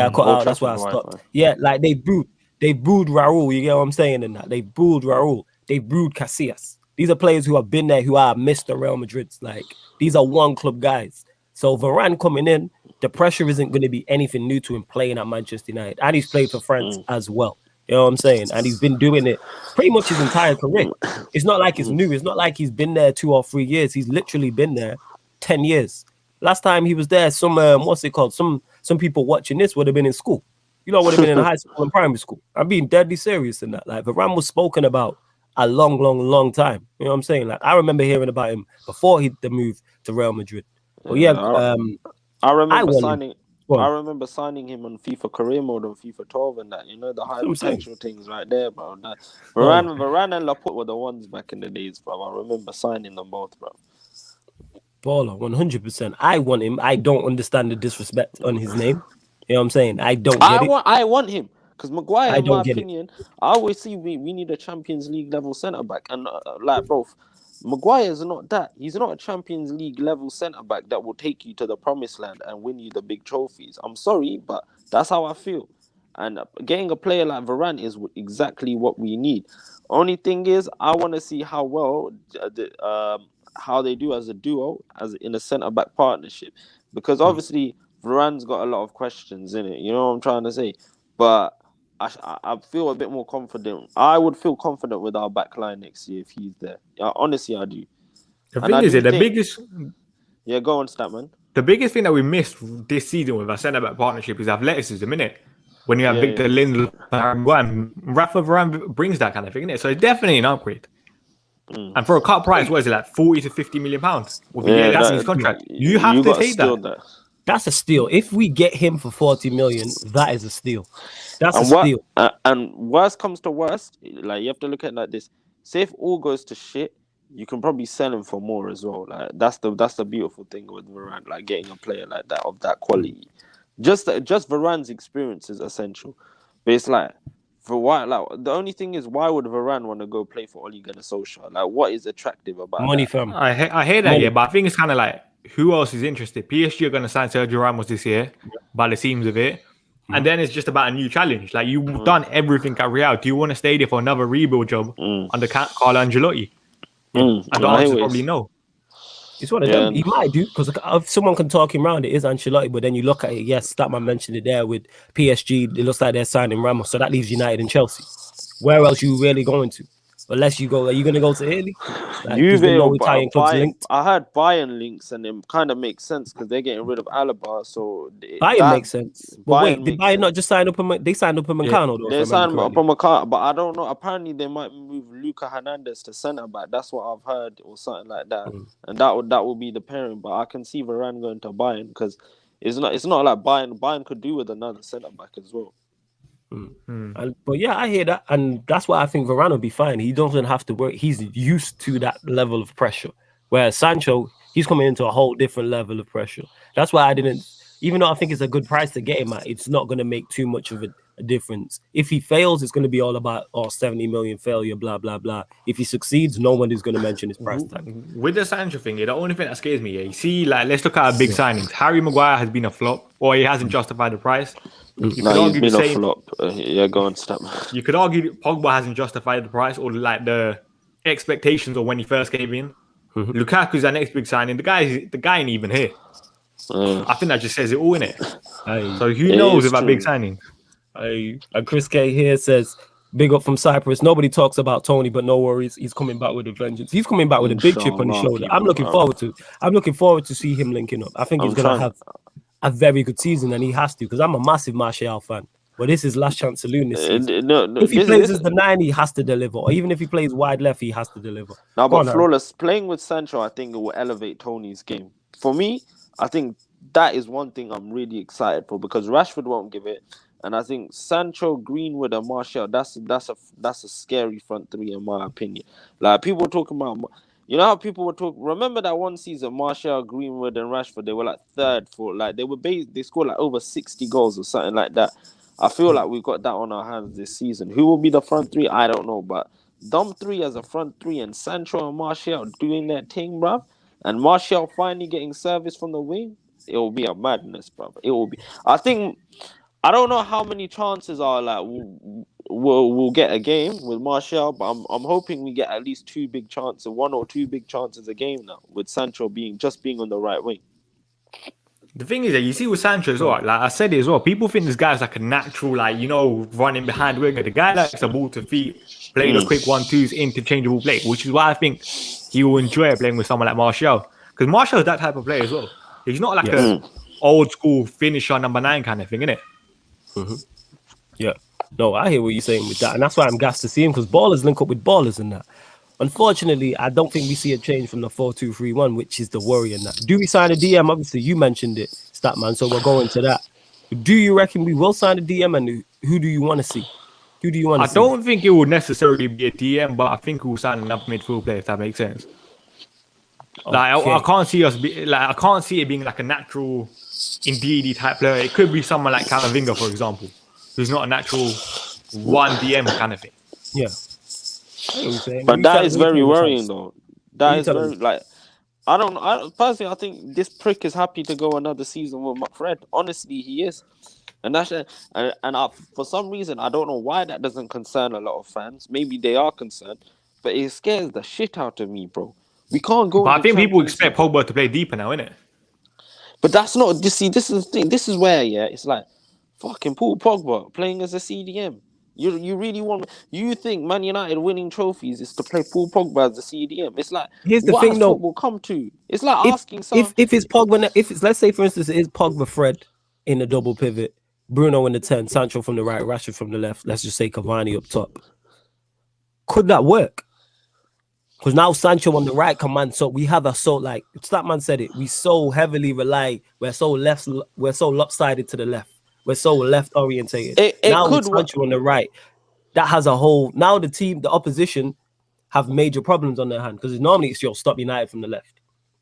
cut out. That's why I stopped. Wi-Fi. Yeah, like they booed Raul. You get what I'm saying? And that they booed Raul. They booed Casillas. These are players who have been there, who are Mr. Real Madrid. Like these are one club guys. So Varane coming in, the pressure isn't going to be anything new to him playing at Manchester United, and he's played for France as well. You know what I'm saying? And he's been doing it pretty much his entire career. It's not like it's new. It's not like he's been there 2 or 3 years. He's literally been there 10 years. Last time he was there, some people watching this would have been in school. Would have been in high school and primary school. I'm being deadly serious in that. Like Varane was spoken about a long time. You know what I'm saying? Like I remember hearing about him before the move to Real Madrid. But I remember signing him on FIFA career mode on FIFA 12 and that. The high potential things right there, bro. Varane and Laporte were the ones back in the days, bro. I remember signing them both, bro. Baller, 100%. I want him. I don't understand the disrespect on his name. You know what I'm saying? I don't get it. I want him. Because Maguire, in my opinion, I always see we need a Champions League level centre-back. And bro, Maguire is not that. He's not a Champions League level centre-back that will take you to the promised land and win you the big trophies. I'm sorry, but that's how I feel. And getting a player like Varane is exactly what we need. Only thing is, I want to see how well how they do as a duo, as in a centre-back partnership. Because obviously, Varane's got a lot of questions in it. You know what I'm trying to say? But I feel a bit more confident. I would feel confident with our back line next year if he's there. Honestly, I do. The thing is, the biggest... Yeah, go on, Statman. The biggest thing that we missed this season with our centre-back partnership is athleticism, innit? When you have Victor Lindelof and Raphaël Varane brings that kind of thing, innit? So it's definitely an upgrade. And for a cut price, what is it, like 40 to 50 million pounds? That's his contract. You have to take that. That's a steal. If we get him for 40 million, that is a steal. That's a steal. And worst comes to worst, like you have to look at it like this. Say if all goes to shit, you can probably sell him for more as well. Like that's the beautiful thing with Varane, like getting a player like that of that quality. Just Varane's experience is essential. But it's like for why? Like the only thing is, why would Varane want to go play for Ole Gunnar Solskjaer? Like what is attractive about money, that? fam? I hear that, yeah, but I think it's kind of like, who else is interested? PSG are going to sign Sergio Ramos this year, by the seams of it. And then it's just about a new challenge. Like, you've done everything at Real. Do you want to stay there for another rebuild job under Carlo Ancelotti? And the answer is probably no. It's one of them. He might do, because if someone can talk him around, it is Ancelotti. But then you look at it, yes, Statman mentioned it there with PSG. It looks like they're signing Ramos, so that leaves United and Chelsea. Where else you really going to? Unless you go, are you going to go to Italy? Like, Juve there's no or Italian clubs linked. I heard Bayern links, and it kind of makes sense because they're getting rid of Alaba. So Bayern makes sense. But wait, did Bayern sense. not just sign up? They signed up Meccano, though. They signed up Meccano, but I don't know. Apparently, they might move Luka Hernandez to centre back. That's what I've heard, or something like that. And that would be the pairing. But I can see Varane going to Bayern because it's not like Bayern could do with another centre back as well. But yeah, I hear that, and that's why I think Varane will be fine. He doesn't have to work. He's used to that level of pressure. Whereas Sancho, he's coming into a whole different level of pressure. That's why I didn't, even though I think it's a good price to get him at, it's not going to make too much of a difference. If he fails, it's going to be all about 70 million failure, blah blah blah. If he succeeds, no one is going to mention his price tag. With the Sancho thing, the only thing that scares me, you see, like, let's look at our big signings. Harry Maguire has been a flop, or he hasn't justified the price. He's been a flop. Yeah, go on, stop. You could argue Pogba hasn't justified the price, or like the expectations of when he first came in. Lukaku's our next big signing. The guy ain't even here. I think that just says it all, innit? So who knows about big signings? And Chris K here says, big up from Cyprus. Nobody talks about Tony, but no worries. He's coming back with a vengeance. He's coming back with a big chip on his shoulder. I'm looking forward to see him linking up. I think he's going to have a very good season, and he has to, because I'm a massive Martial fan. But this is last chance saloon this season. If he plays as the 9, he has to deliver. Or even if he plays wide left, he has to deliver. Now, but Flawless, playing with Sancho, I think it will elevate Tony's game. For me, I think that is one thing I'm really excited for, because Rashford won't give it. And I think Sancho, Greenwood, and Martial, that's a scary front three, in my opinion. Like, people were talking about... You know how people were talking? Remember that one season, Martial, Greenwood, and Rashford, they were like third for, like, they scored like over 60 goals or something like that. I feel like we've got that on our hands this season. Who will be the front three? I don't know, but them three as a front three, and Sancho and Martial doing their thing, bruv, and Martial finally getting service from the wing, it will be a madness, bruv. It will be. I don't know how many chances are like we'll get a game with Martial, but I'm hoping we get at least 2 big chances, 1 or 2 big chances a game now, with Sancho being on the right wing. The thing is that you see with Sancho as well, like I said it as well, people think this guy's like a natural, like, you know, running behind winger. The guy likes the ball to feet, playing the quick 1-2s, interchangeable play, which is why I think he will enjoy playing with someone like Martial. Because Martial is that type of player as well. He's not like a old school finisher number 9 kind of thing, innit? Yeah. No, I hear what you're saying with that. And that's why I'm gassed to see him, because ballers link up with ballers and that. Unfortunately, I don't think we see a change from the 4-2-3-1, which is the worry in that. Do we sign a DM? Obviously, you mentioned it, Statman, so we're going to that. Do you reckon we will sign a DM, and who do you want to see? Who do you want to see? I don't think it would necessarily be a DM, but I think we'll sign another midfield player, if that makes sense. Like, I can't see I can't see it being like a natural Indeedy type player. It could be someone like Camavinga, for example, who's not a natural 1 DM kind of thing. Yeah. But that is very worrying, though. That is very, like, I personally, I think this prick is happy to go another season with McFred. Honestly, he is. And that's for some reason, I don't know why that doesn't concern a lot of fans. Maybe they are concerned, but it scares the shit out of me, bro. We can't go. But I think people expect Pogba to play deeper now, innit? But that's not. This is the thing. This is where, it's like, fucking Paul Pogba playing as a CDM. You really want? You think Man United winning trophies is to play Paul Pogba as a CDM? It's like, here's the thing, though. Football come to? It's like asking someone. If it's Pogba, let's say for instance, it is Pogba, Fred in the double pivot, Bruno in the 10, Sancho from the right, Rashford from the left. Let's just say Cavani up top. Could that work? Because now Sancho on the right command, so we have like Statman said it. We so heavily rely. We're so lopsided to the left. We're so left orientated. Now with Sancho on the right, that has a whole. Now the opposition, have major problems on their hand, because normally it's stop United from the left,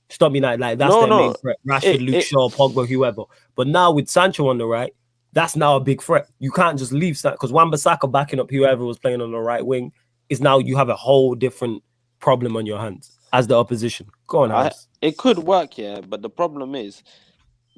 stop United, like that's their main threat. Rashford, Luke Shaw, Pogba, whoever. But now with Sancho on the right, that's now a big threat. You can't just leave Sancho, because Wan-Bissaka backing up whoever was playing on the right wing is now you have a whole different problem on your hands as the opposition. Go on, Harris. It could work, but the problem is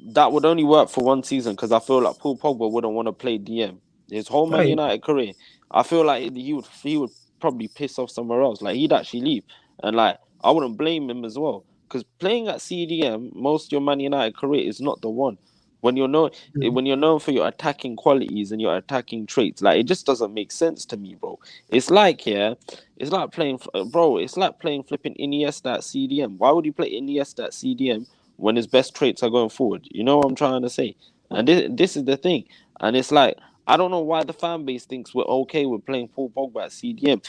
that would only work for one season, because I feel like Paul Pogba wouldn't want to play DM his whole Man United career. I feel like he would probably piss off somewhere else. Like, he'd actually leave, and like I wouldn't blame him as well. because playing at CDM most of your Man United career is not the one. When you're known for your attacking qualities and your attacking traits, like it just doesn't make sense to me, bro. It's like it's like playing, bro. It's like playing flipping Iniesta at CDM. Why would you play Iniesta at CDM when his best traits are going forward? You know what I'm trying to say? And this is the thing. And it's like I don't know why the fan base thinks we're okay with playing Paul Pogba at CDM.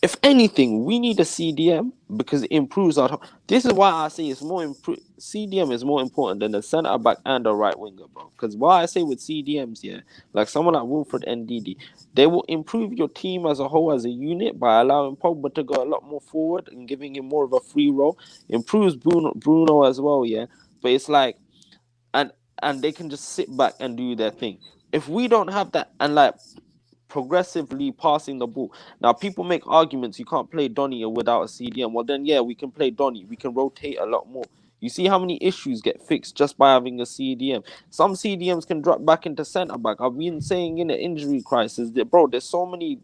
If anything, we need a CDM because it improves our. This is why I say it's more CDM is more important than the centre back and the right winger, bro. Because why I say with CDMs, yeah, like someone like Wilfred Ndidi, they will improve your team as a whole, as a unit, by allowing Pogba to go a lot more forward and giving him more of a free role. Improves Bruno as well, yeah. But it's like, and they can just sit back and do their thing. If we don't have that, and like progressively passing the ball. Now, people make arguments you can't play Donny without a CDM. Well, then, yeah, we can play Donny. We can rotate a lot more. You see how many issues get fixed just by having a CDM. Some CDMs can drop back into centre back. I've been saying in the injury crisis that, bro, there's so many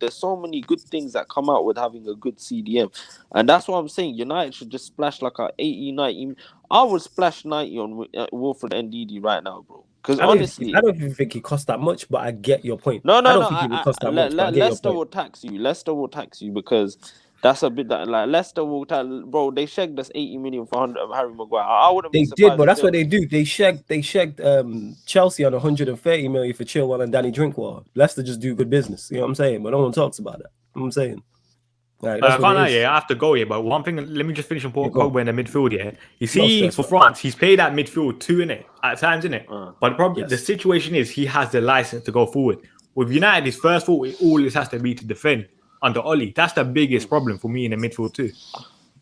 good things that come out with having a good CDM, and that's what I'm saying. United should just splash like a 80, 90. I would splash 90 on Wilfred Ndidi right now, bro. Because honestly, I don't even think it costs that much, but I get your point. no. I don't think it would cost that much, but I get Leicester your will point. tax you. Leicester will tax you because that's a bit that like Leicester will bro. They shagged us 80 million for Harry Maguire. I wouldn't be They did, surprised but if that's what they do. They shagged Chelsea on 130 million for Chilwell and Danny Drinkwater. Leicester just do good business. You know what I'm saying? But no one talks about that. You know what I'm saying? Like, that's I what can't it lie, is. yeah, I have to go here. But one thing, let me just finish on Pogba in the midfield. Yeah, you No see, stress, for man. France, he's played at midfield too, innit? At times, innit? But the problem, Yes. the situation is, he has the license to go forward. With United, his first thought always has to be to defend under Oli. That's the biggest problem for me in the midfield too.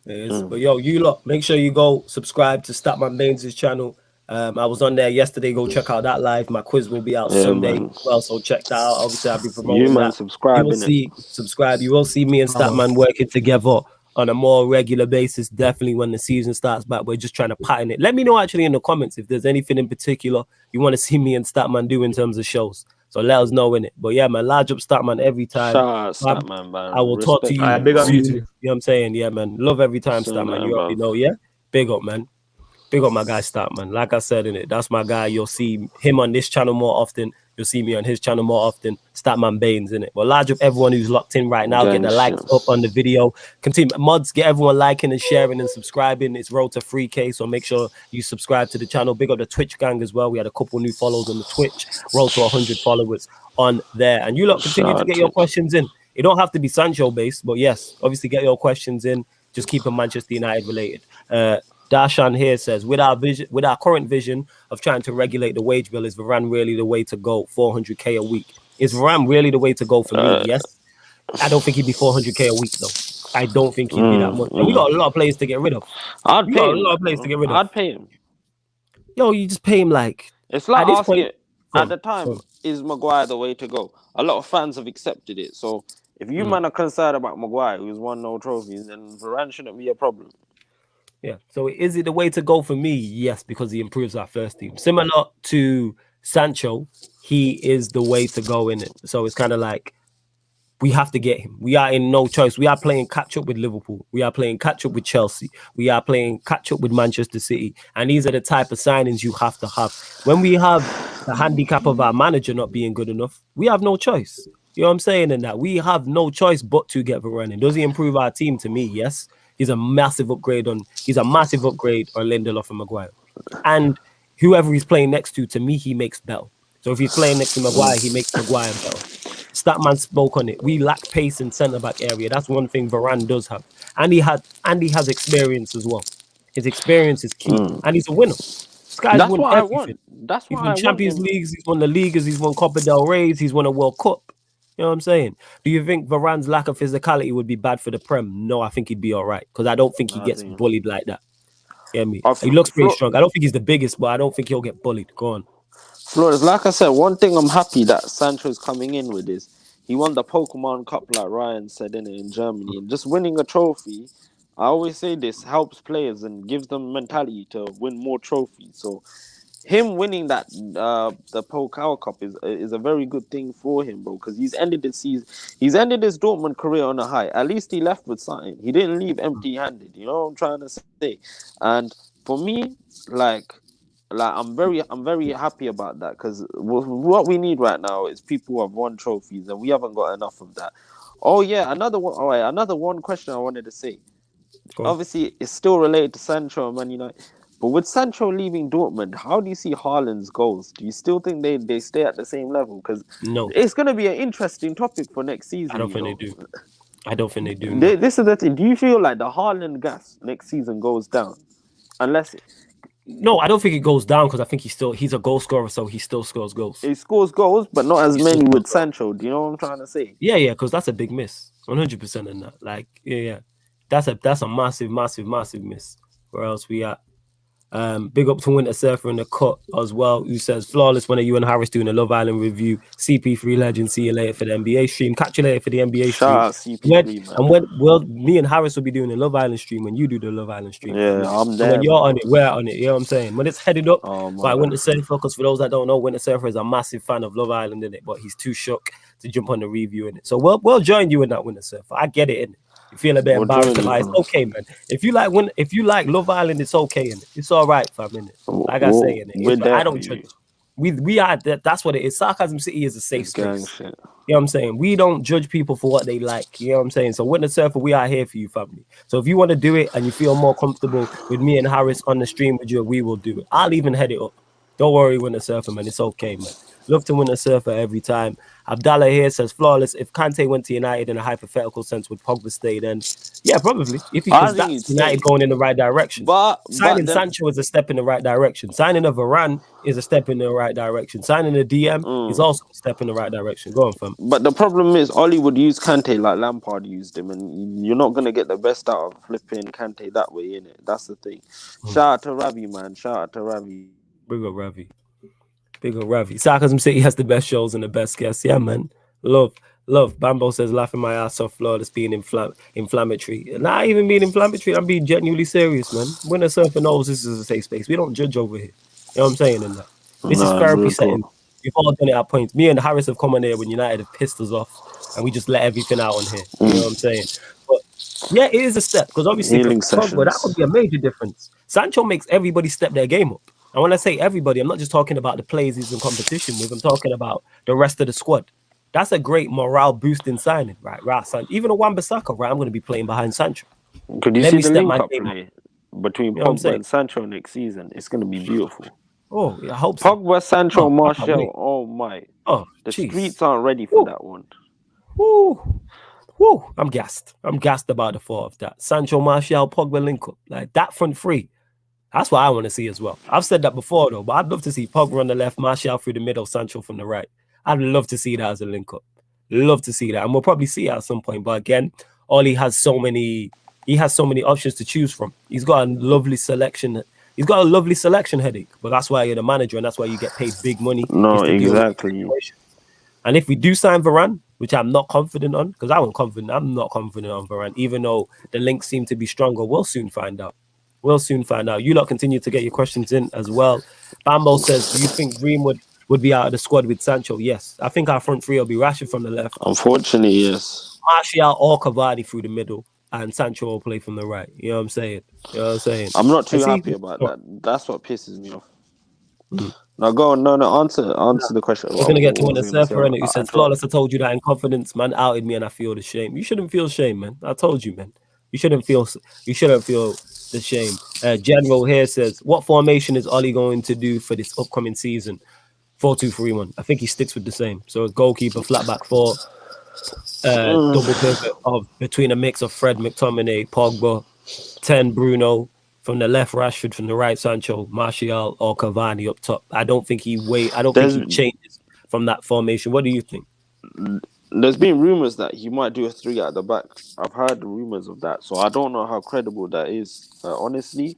It is. But yo, you lot, make sure you go subscribe to Statman Baines' channel. I was on there yesterday. Go check out that live. My quiz will be out Sunday man. as well. So check that out. Obviously, I'll be You promoting man, that. subscribe, You will innit? subscribe. You will see me and Statman working together on a more regular basis. Definitely when the season starts back. We're just trying to pattern it. Let me know actually in the comments if there's anything in particular you want to see me and Statman do in terms of shows. So let us know in it. But yeah, man, large up Statman every time. Shout out Statman, man. I will talk to Respect you Big up soon. you You too. know what I'm saying? Yeah, man. Love every time, Soon, Stat, man. You already bruv. know, yeah? Big up, man. Big up my guy, Stat, man. Like I said in it, that's my guy. You'll see him on this channel more often. You'll see me on his channel more often. Statman Baines in it. Well, large up everyone who's locked in right now. Get the likes up on the video. Continue mods. Get everyone liking and sharing and subscribing. It's road to 3K, so make sure you subscribe to the channel. Big up the Twitch gang as well. We had a couple new follows on the Twitch. Road to 100 followers on there. And you lot continue to get your questions in. It don't have to be Sancho based, but yes, obviously get your questions in. Just keep them Manchester United related. Darshan here says, with our current vision of trying to regulate the wage bill, is Varane really the way to go? 400k a week. Is Varane really the way to go for me? Yes. I don't think he'd be 400k a week though. I don't think he'd be that much. And we got a lot of players to get rid of. I'd pay him. A lot of players to get rid of. I'd pay him. Yo, you just pay him like. It's like at this asking point, at the time, is Maguire the way to go? A lot of fans have accepted it. So if you man are concerned about Maguire, who's won no trophies, then Varane shouldn't be a problem. Yeah. So is it the way to go for me? Yes, because he improves our first team. Similar to Sancho, he is the way to go in it. So it's kind of like we have to get him. We are in no choice. We are playing catch up with Liverpool. We are playing catch up with Chelsea. We are playing catch up with Manchester City. And these are the type of signings you have to have. When we have the handicap of our manager not being good enough, we have no choice. You know what I'm saying? In that we have no choice but to get Varane in. Does he improve our team? To me, yes. He's a massive upgrade on Lindelof and Maguire. And whoever he's playing next to me, he makes better. So if he's playing next to Maguire, he makes Maguire better. Statman spoke on it. We lack pace in centre-back area. That's one thing Varane does have. And he has experience as well. His experience is key. And he's a winner. This guy's That's won what everything. I want. That's He's what won I Champions want. Leagues, he's won the Ligas, he's won Copa del Rey's, he's won a World Cup. You know what I'm saying? Do you think Varane's lack of physicality would be bad for the Prem? No, I think he'd be all right. Because I don't think he gets bullied like that. You know what I mean? He looks pretty strong. I don't think he's the biggest, but I don't think he'll get bullied. Go on. Flores, like I said, one thing I'm happy that Sancho's coming in with is he won the Pokemon Cup, like Ryan said, in Germany. And just winning a trophy, I always say this, helps players and gives them mentality to win more trophies. So him winning that the Pokal Cup is a very good thing for him, bro, because he's ended his season. He's ended his Dortmund career on a high. At least he left with something. He didn't leave empty-handed. You know what I'm trying to say? And for me, like I'm very happy about that, because what we need right now is people who have won trophies, and we haven't got enough of that. Oh yeah, another one. All right, another one question I wanted to say. Obviously, it's still related to Sancho and Man United. But with Sancho leaving Dortmund, how do you see Haaland's goals? Do you still think they stay at the same level? Because No, it's going to be an interesting topic for next season. I don't think they do. I don't think they do. This is the thing. Do you feel like the Haaland gas next season goes down? No, I don't think it goes down, because I think he's a goal scorer, so he still scores goals. He scores goals, but not as many with Sancho. Do you know what I'm trying to say? Yeah, because that's a big miss. 100% in that. Like, yeah. That's a massive miss. Where else we at? Big up to Winter Surfer in the cut as well, who says, flawless. When are you and Harris doing a Love Island review? CP3 legend, see you later for the NBA stream. Catch you later for the NBA Shout stream. out CP3, and me and Harris will be doing the Love Island stream when you do the Love Island stream. Yeah, I'm there. When you're on it, we're on it. You know what I'm saying? When it's headed up by Winter Surfer, because for those that don't know, Winter Surfer is a massive fan of Love Island, in it, but he's too shook to jump on the review in it. So we'll join you in that, Winter Surfer. I get it, innit? You feel a bit embarrassed about it. It's okay, man. If you like Love Island, it's okay, innit? It's all right, fam, innit? Like I say, innit? I don't judge. We are that's what it is. Sarcasm City is a safe space. You know what I'm saying? We don't judge people for what they like. You know what I'm saying? So Winter Surfer, we are here for you, family. So if you want to do it and you feel more comfortable with me and Harris on the stream with you, we will do it. I'll even head it up. Don't worry, Winter Surfer, man. It's okay, man. Love to Winter Surfer every time. Abdallah here says, flawless. If Kante went to United in a hypothetical sense, would Pogba stay then? Yeah, probably. Because that's United going in the right direction. But signing Sancho is a step in the right direction. Signing a Varane is a step in the right direction. Signing a DM is also a step in the right direction. Go on, fam. But the problem is, Oli would use Kante like Lampard used him, and you're not going to get the best out of flipping Kante that way, innit? That's the thing. Shout out to Ravi, man. Shout out to Ravi. Big up Ravi. Big up Ravi. Sarcasm City has the best shows and the best guests. Yeah, man. Love. Bambo says, laughing my ass off, flawless, being inflammatory. Not even being inflammatory, I'm being genuinely serious, man. Winter Surfer knows this is a safe space. We don't judge over here. You know what I'm saying in that? This is therapy setting. We've all done it at points. Me and Harris have come on here when United have pissed us off, and we just let everything out on here. You know what I'm saying? But yeah, it is a step, because obviously Pogba, that would be a major difference. Sancho makes everybody step their game up. And when I say everybody, I'm not just talking about the players he's in competition with. I'm talking about the rest of the squad. That's a great morale boosting signing, right? Even a Wan-Bissaka, right? I'm going to be playing behind Sancho. Could you see the link-up play between Pogba and Sancho next season? It's going to be beautiful. Oh, I hope so. Pogba, Sancho, Martial. Oh my! The streets aren't ready for that one. Woo! I'm gassed. I'm gassed about the thought of that. Sancho, Martial, Pogba link-up, like that front three. That's what I want to see as well. I've said that before, though, but I'd love to see Pogba on the left, Martial through the middle, Sancho from the right. I'd love to see that as a link-up. Love to see that. And we'll probably see it at some point. But again, Oli has so many options to choose from. He's got a lovely selection. He's got a lovely selection headache. But that's why you're the manager, and that's why you get paid big money. No, exactly. And if we do sign Varane, which I'm not confident on, because I'm not confident on Varane, even though the links seem to be stronger, we'll soon find out. You lot continue to get your questions in as well. Bambo says, do you think Greenwood would be out of the squad with Sancho? Yes. I think our front three will be Rashford from the left. Unfortunately, yes. Martial or Cavani through the middle, and Sancho will play from the right. You know what I'm saying? I'm not too happy about that. That's what pisses me off. Now go on. No, answer the question. We're going to get to Winter Surfer, and you said, flawless, I told you that in confidence, man, outed me, and I feel the shame. You shouldn't feel shame, man. I told you, man. You shouldn't feel the shame. General here says, what formation is Oli going to do for this upcoming season? 4-2-3-1. I think he sticks with the same. So a goalkeeper, flat back four, double pivot between a mix of Fred, McTominay, Pogba, 10 Bruno, from the left Rashford, from the right Sancho, Martial or Cavani up top. I don't think he changes from that formation. What do you think? There's been rumors that he might do a 3 at the back. I've heard rumors of that, so I don't know how credible that is, honestly,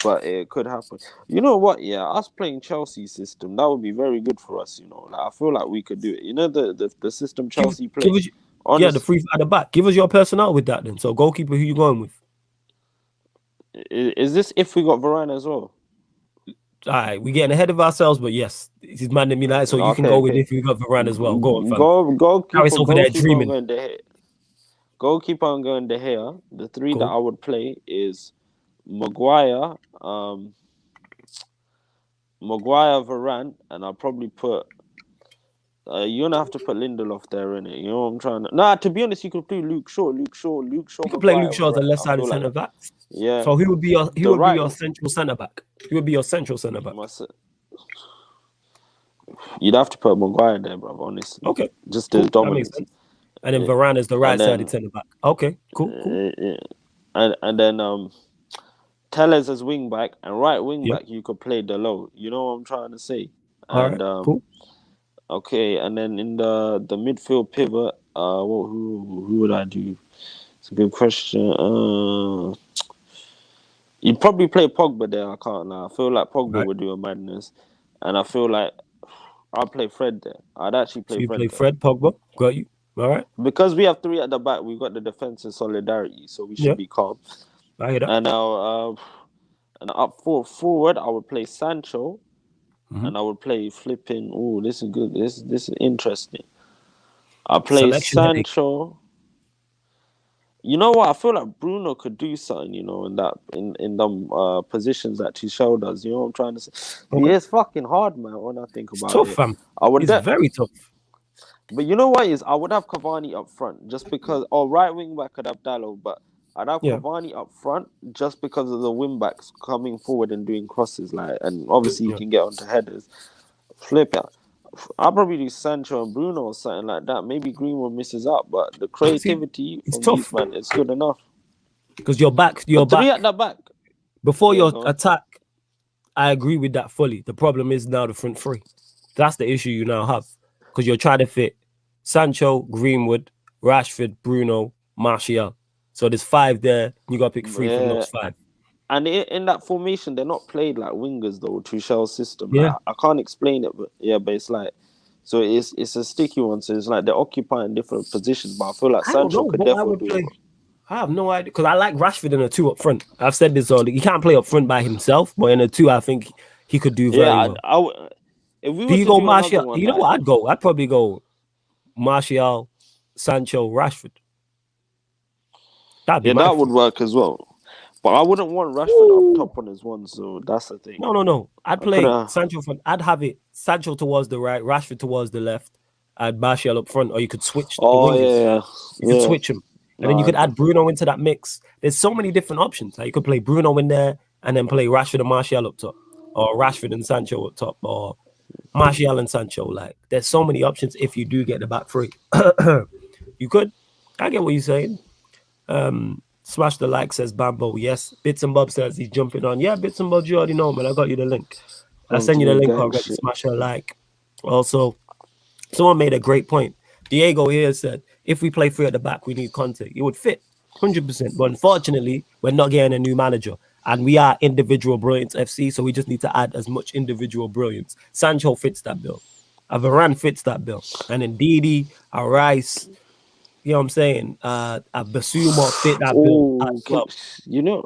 but it could happen. You know what? Yeah, us playing Chelsea system, that would be very good for us. You know, like, I feel like we could do it. You know, the system Chelsea plays. The 3 at the back. Give us your personnel with that then. So goalkeeper, who you going with? Is this if we got Varane as well? All right, we're getting ahead of ourselves, but yes, he's ManDem United, so you can go with if we got Varane as well. Go on, fam. Harris over there dreaming. Go keep on going to here. The three Go. that I would play is Maguire, Varane, and I'll probably put. You're gonna have to put Lindelof there in it. You know what I'm trying to. Nah, to be honest, you could do Luke Shaw. You could Maguire, play Luke Shaw as a Varane. left-sided centre back. Yeah. So who would be your central centre back? Who would be your central centre back? You'd have to put Maguire there, bro. Honestly. Okay. Just the dominance. And then Varane is the right-sided centre back. Okay, cool. And then Tellez as wing back and right wing back. You could play Diallo. You know what I'm trying to say. And all right, cool. Okay, and then in the midfield pivot, who would I do? It's a good question. You'd probably play Pogba there. I can't lie. I feel like Pogba would do a madness, and I feel like I'd play Fred there. I'd actually play Fred. Play Fred, Pogba. Got you. All right. Because we have three at the back, we've got the defensive solidarity, so we should be calm. I hear that. And now, and up forward, I would play Sancho. And I would play flipping. Oh, this is good. This is interesting. I play Sancho. You know what? I feel like Bruno could do something. You know, in them positions that Tuchel does. You know what I'm trying to say? Okay. Yeah, it's fucking hard, man. When I think about it, tough, fam. It's very tough. But you know what is? I would have Cavani up front just because. Or right wing back could have Diallo, but I'd have Cavani up front just because of the wing backs coming forward and doing crosses, and obviously you can get onto headers. Flip it. I'll probably do Sancho and Bruno or something like that. Maybe Greenwood misses out, but the creativity it's tough, man. It's good enough. Because you're back. Three at the back. Before your attack, I agree with that fully. The problem is now the front three. That's the issue you now have. Because you're trying to fit Sancho, Greenwood, Rashford, Bruno, Martial. So there's 5 there. You got to pick 3 from those 5. And in that formation, they're not played like wingers though. Tuchel's system. Yeah, I can't explain it, but it's like, so it's a sticky one. So it's like they're occupying different positions. But I feel like Sancho could definitely do it. I have no idea because I like Rashford in a 2 up front. I've said this all. He can't play up front by himself, but in a 2, I think he could do very well. If we were do you to go do Martial? One, you know what I'd go? I'd probably go Martial, Sancho, Rashford. That would work as well. But I wouldn't want Rashford up top on his one, so that's the thing. No. I'd play Sancho front. I'd have it Sancho towards the right, Rashford towards the left, and Martial up front, or you could switch. You could switch them. And then you could add Bruno into that mix. There's so many different options. Like you could play Bruno in there and then play Rashford and Martial up top, or Rashford and Sancho up top, or Martial and Sancho. Like there's so many options if you do get the back three. You could. I get what you're saying. Smash the like, says Bambo. Yes. Bits and Bob says he's jumping on. Yeah, Bits and Bob, you already know, man. I got you the link. I'll send you the link already. Smash a like. Also, someone made a great point. Diego here said, if we play 3 at the back, we need Conte. It would fit 100%. But unfortunately, we're not getting a new manager. And we are individual brilliance FC, so we just need to add as much individual brilliance. Sancho fits that bill. Varane fits that bill. And then Didi, Rice, you know what I'm saying? Basuma fit that bill as well. You know,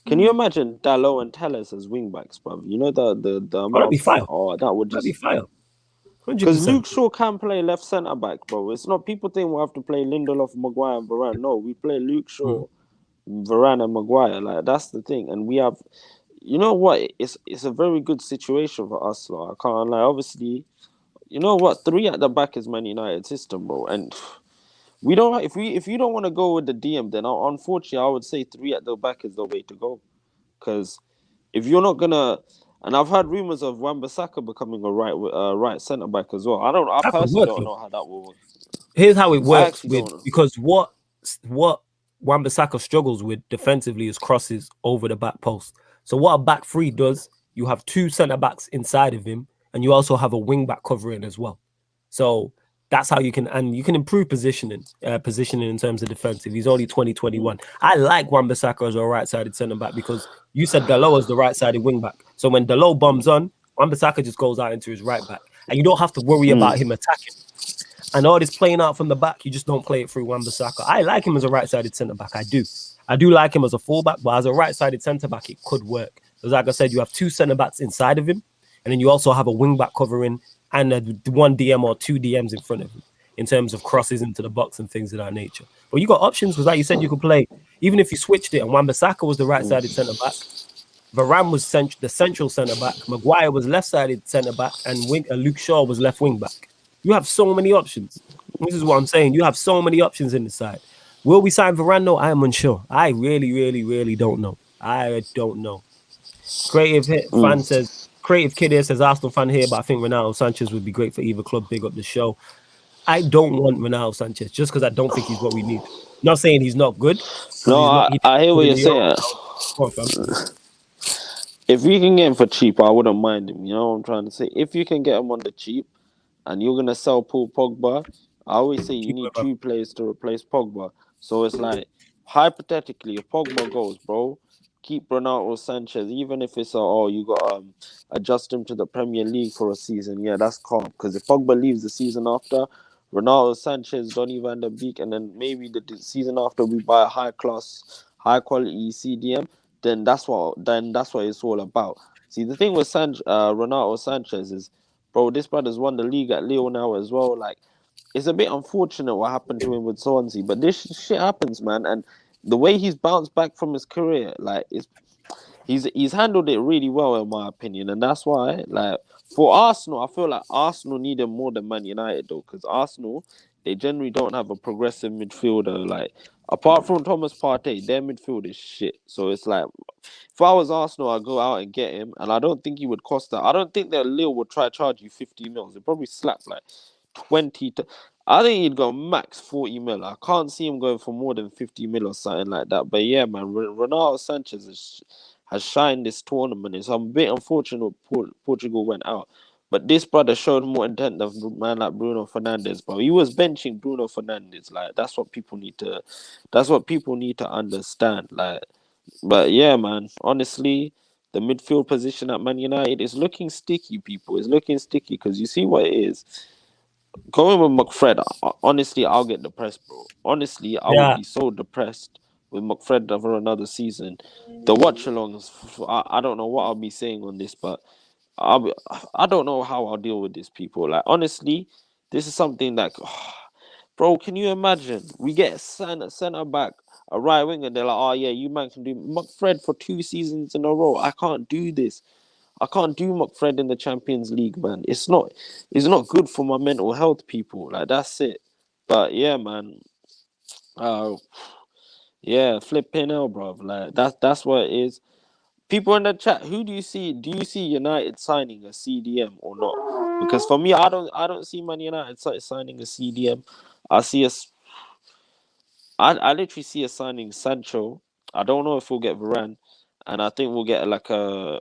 can you imagine Diallo and Tellez as wing backs, bro? You know the amount that'd be fire. That would just be fire. Because Luke Shaw can play left centre back, bro. It's not people think we'll have to play Lindelof, Maguire, and Varane. No, we play Luke Shaw, Varane, and Maguire. Like that's the thing, and we have. You know what? It's a very good situation for us. Like, I can't lie. Obviously, you know what? 3 at the back is Man United system, bro, and. We don't. If you don't want to go with the DM, then unfortunately I would say 3 at the back is the way to go. Because if you're not gonna, and I've heard rumors of Wan-Bissaka becoming a right centre back as well. I personally don't know how that will work. Here's how it works because what Wan-Bissaka struggles with defensively is crosses over the back post. So what a back 3 does, you have 2 centre backs inside of him, and you also have a wing back covering as well. So. That's how you can improve positioning in terms of defensive. He's only 2021. I like Wan-Bissaka as a right-sided centre back because you said Diallo is the right-sided wing back. So when Diallo bombs on, Wan-Bissaka just goes out into his right back, and you don't have to worry about him attacking. And all this playing out from the back, you just don't play it through Wan-Bissaka. I like him as a right-sided centre back. I do like him as a fullback, but as a right-sided centre back, it could work Because like I said, you have 2 centre-backs inside of him, and then you also have a wing-back covering and 1 DM or 2 DMs in front of him in terms of crosses into the box and things of that nature. But you got options, because like you said, you could play, even if you switched it, and Wan-Bissaka was the right-sided centre-back, Varane was the central centre-back, Maguire was left-sided centre-back, and Luke Shaw was left wing-back. You have so many options. This is what I'm saying. You have so many options in the side. Will we sign Varane? No, I am unsure. I really, really, really don't know. I don't know. Creative fan says, Creative Kid here says, Arsenal fan here, but I think Ronaldo Sanchez would be great for either club. Big up the show. I don't want Ronaldo Sanchez just because I don't think he's what we need. Not saying he's not good. No, I hear what you're saying. Go on, fam. If you can get him for cheap, I wouldn't mind him. You know what I'm trying to say? If you can get him on the cheap and you're going to sell Paul Pogba, I always say you need 2 players to replace Pogba. So it's like, hypothetically, if Pogba goes, bro, keep Ronaldo Sanchez, even if it's you got to adjust him to the Premier League for a season. Yeah, that's calm. Because if Pogba leaves the season after, Ronaldo Sanchez, Donny van der Beek, and then maybe the season after we buy a high quality CDM, then that's what it's all about. See, the thing with Ronaldo Sanchez is, bro, this brother's won the league at Lille now as well. Like, it's a bit unfortunate what happened to him with Swansea, but this shit happens, man. And the way he's bounced back from his career, like, he's handled it really well, in my opinion. And that's why, like, for Arsenal, I feel like Arsenal need him more than Man United, though, because Arsenal, they generally don't have a progressive midfielder. Like, apart from Thomas Partey, their midfield is shit. So it's like, if I was Arsenal, I'd go out and get him, and I don't think he would cost that. I don't think that Lille would try to charge you 50 mils. They'd probably slap like 20. I think he'd go max 40 mil. I can't see him going for more than 50 mil or something like that. But yeah, man, Ronaldo Sanchez has shined this tournament. It's a bit unfortunate Portugal went out. But this brother showed more intent than a man like Bruno Fernandes, bro. He was benching Bruno Fernandes. Like, that's what people need to understand. Like, but yeah, man, honestly, the midfield position at Man United is looking sticky, people. It's looking sticky because you see what it is. Going with McFred, honestly, I'll get depressed, bro. Honestly, I would be so depressed with McFred for another season. The watch-alongs, I don't know what I'll be saying on this, but I don't know how I'll deal with these people. Like, honestly, this is something that, bro, can you imagine? We get centre back, a right winger, they're like, oh yeah, you man can do McFred for 2 seasons in a row. I can't do this. I can't do McFred in the Champions League, man. It's not good for my mental health, people. Like, that's it. But yeah, man. Yeah, flipping hell, bro. Like, that's what it is. People in the chat, who do you see? Do you see United signing a CDM or not? Because for me, I don't see Man United signing a CDM. I literally see us signing Sancho. I don't know if we'll get Varane, and I think we'll get like a